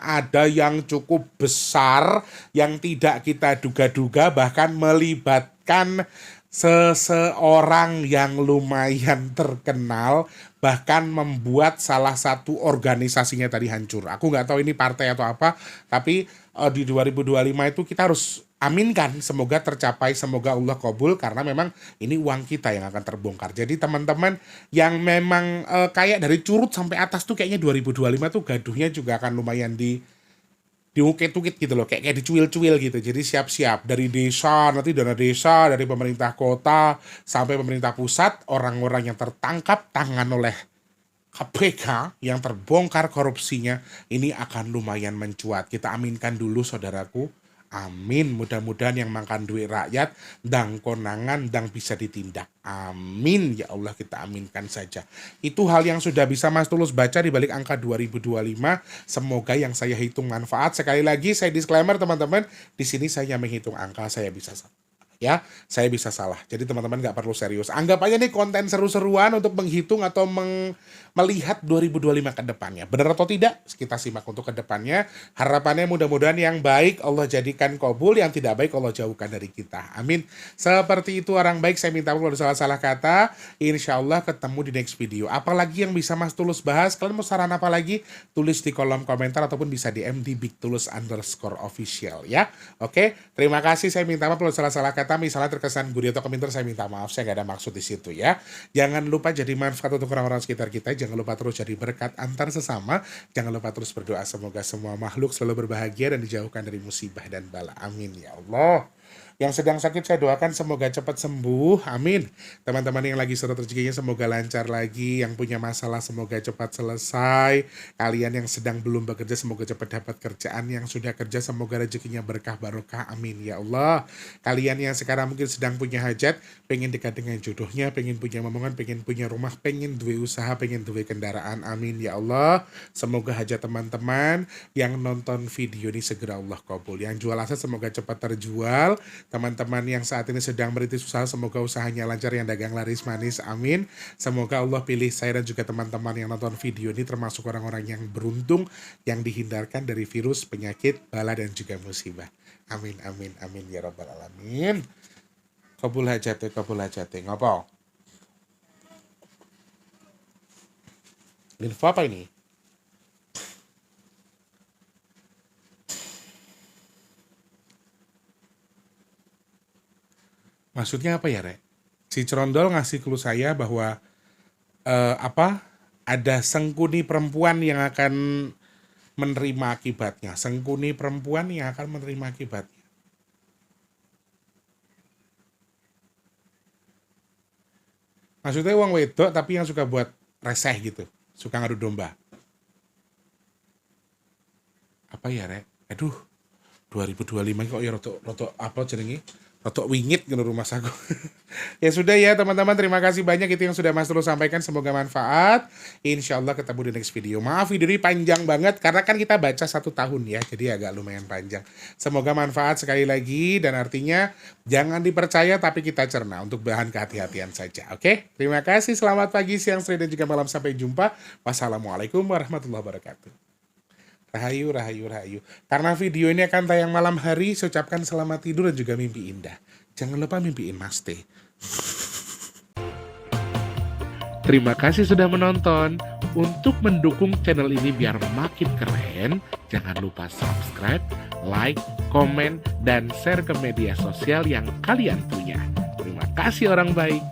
ada yang cukup besar, yang tidak kita duga-duga, bahkan melibatkan seseorang yang lumayan terkenal, bahkan membuat salah satu organisasinya tadi hancur. Aku nggak tahu ini partai atau apa, tapi di 2025 itu kita harus aminkan, semoga tercapai, semoga Allah kabul, karena memang ini uang kita yang akan terbongkar. Jadi teman-teman yang memang kayak dari curut sampai atas tuh kayaknya 2025 tuh gaduhnya juga akan lumayan diungkit-ungkit gitu loh, kayak dicuil-cuil gitu. Jadi siap-siap dari desa, nanti dana desa, dari pemerintah kota sampai pemerintah pusat, orang-orang yang tertangkap tangan oleh KPK yang terbongkar korupsinya ini akan lumayan mencuat. Kita aminkan dulu saudaraku, Amin. Mudah-mudahan yang makan duit rakyat ndang konangan ndang bisa ditindak. Amin. Ya Allah, kita aminkan saja. Itu hal yang sudah bisa Mas Tulus baca di balik angka 2025. Semoga yang saya hitung manfaat. Sekali lagi saya disclaimer teman-teman, di sini saya menghitung angka, saya bisa ya, saya bisa salah. Jadi teman-teman nggak perlu serius. Anggap aja nih konten seru-seruan untuk menghitung atau melihat 2025 ke depannya. Benar atau tidak? Kita simak untuk ke depannya. Harapannya mudah-mudahan yang baik Allah jadikan kabul, yang tidak baik Allah jauhkan dari kita. Amin. Seperti itu orang baik, saya minta maaf kalau ada salah-salah kata. Insya Allah ketemu di next video. Apalagi yang bisa Mas Tulus bahas? Kalian mau saran apa lagi? Tulis di kolom komentar ataupun bisa DM di @bigtulus_official ya. Oke, terima kasih. Saya minta maaf kalau ada salah-salah kata. Misalnya terkesan gurih atau komentar, saya minta maaf, saya nggak ada maksud di situ ya. Jangan lupa jadi manfaat untuk orang-orang sekitar kita, jangan lupa terus jadi berkat antar sesama, jangan lupa terus berdoa semoga semua makhluk selalu berbahagia dan dijauhkan dari musibah dan bala. Amin ya Allah. Yang sedang sakit saya doakan semoga cepat sembuh, amin. Teman-teman yang lagi surut rezekinya semoga lancar lagi, yang punya masalah semoga cepat selesai. Kalian yang sedang belum bekerja semoga cepat dapat kerjaan, yang sudah kerja semoga rezekinya berkah barokah, amin ya Allah. Kalian yang sekarang mungkin sedang punya hajat, pengen dekat dengan jodohnya, pengen punya momongan, pengen punya rumah, pengen duwe usaha, pengen duwe kendaraan, amin ya Allah. Semoga hajat teman-teman yang nonton video ini segera Allah kabul. Yang jual aset semoga cepat terjual. Teman-teman yang saat ini sedang merintis usaha semoga usahanya lancar, yang dagang laris manis, amin. Semoga Allah pilih saya dan juga teman-teman yang nonton video ini termasuk orang-orang yang beruntung, yang dihindarkan dari virus, penyakit, bala dan juga musibah. Amin amin amin ya rabbal alamin. Kabul hajate ngopo? Info apa ini? Maksudnya apa ya, Rek? Si Cerondol ngasih clue saya bahwa ada sengkuni perempuan yang akan menerima akibatnya. Sengkuni perempuan yang akan menerima akibatnya. Maksudnya uang wedok tapi yang suka buat reseh gitu. Suka ngadu domba. Apa ya, Rek? Aduh, 2025 kok ya rotok apa jenenge? Rotok wingit gitu rumah saku. Ya sudah ya teman-teman, terima kasih banyak itu yang sudah Mas Tulus sampaikan, semoga manfaat. Insya Allah ketemu di next video. Maaf video ini panjang banget karena kan kita baca 1 tahun ya, jadi agak lumayan panjang. Semoga manfaat sekali lagi, dan artinya jangan dipercaya tapi kita cerna untuk bahan kehati-hatian saja. Oke, terima kasih, selamat pagi, siang, sore, dan juga malam, sampai jumpa. Wassalamualaikum warahmatullahi wabarakatuh. Rahayu, rahayu, rahayu. Karena video ini akan tayang malam hari, saya ucapkan selamat tidur dan juga mimpi indah. Jangan lupa mimpiin Mas T. Terima kasih sudah menonton. Untuk mendukung channel ini biar makin keren, jangan lupa subscribe, like, komen, dan share ke media sosial yang kalian punya. Terima kasih orang baik.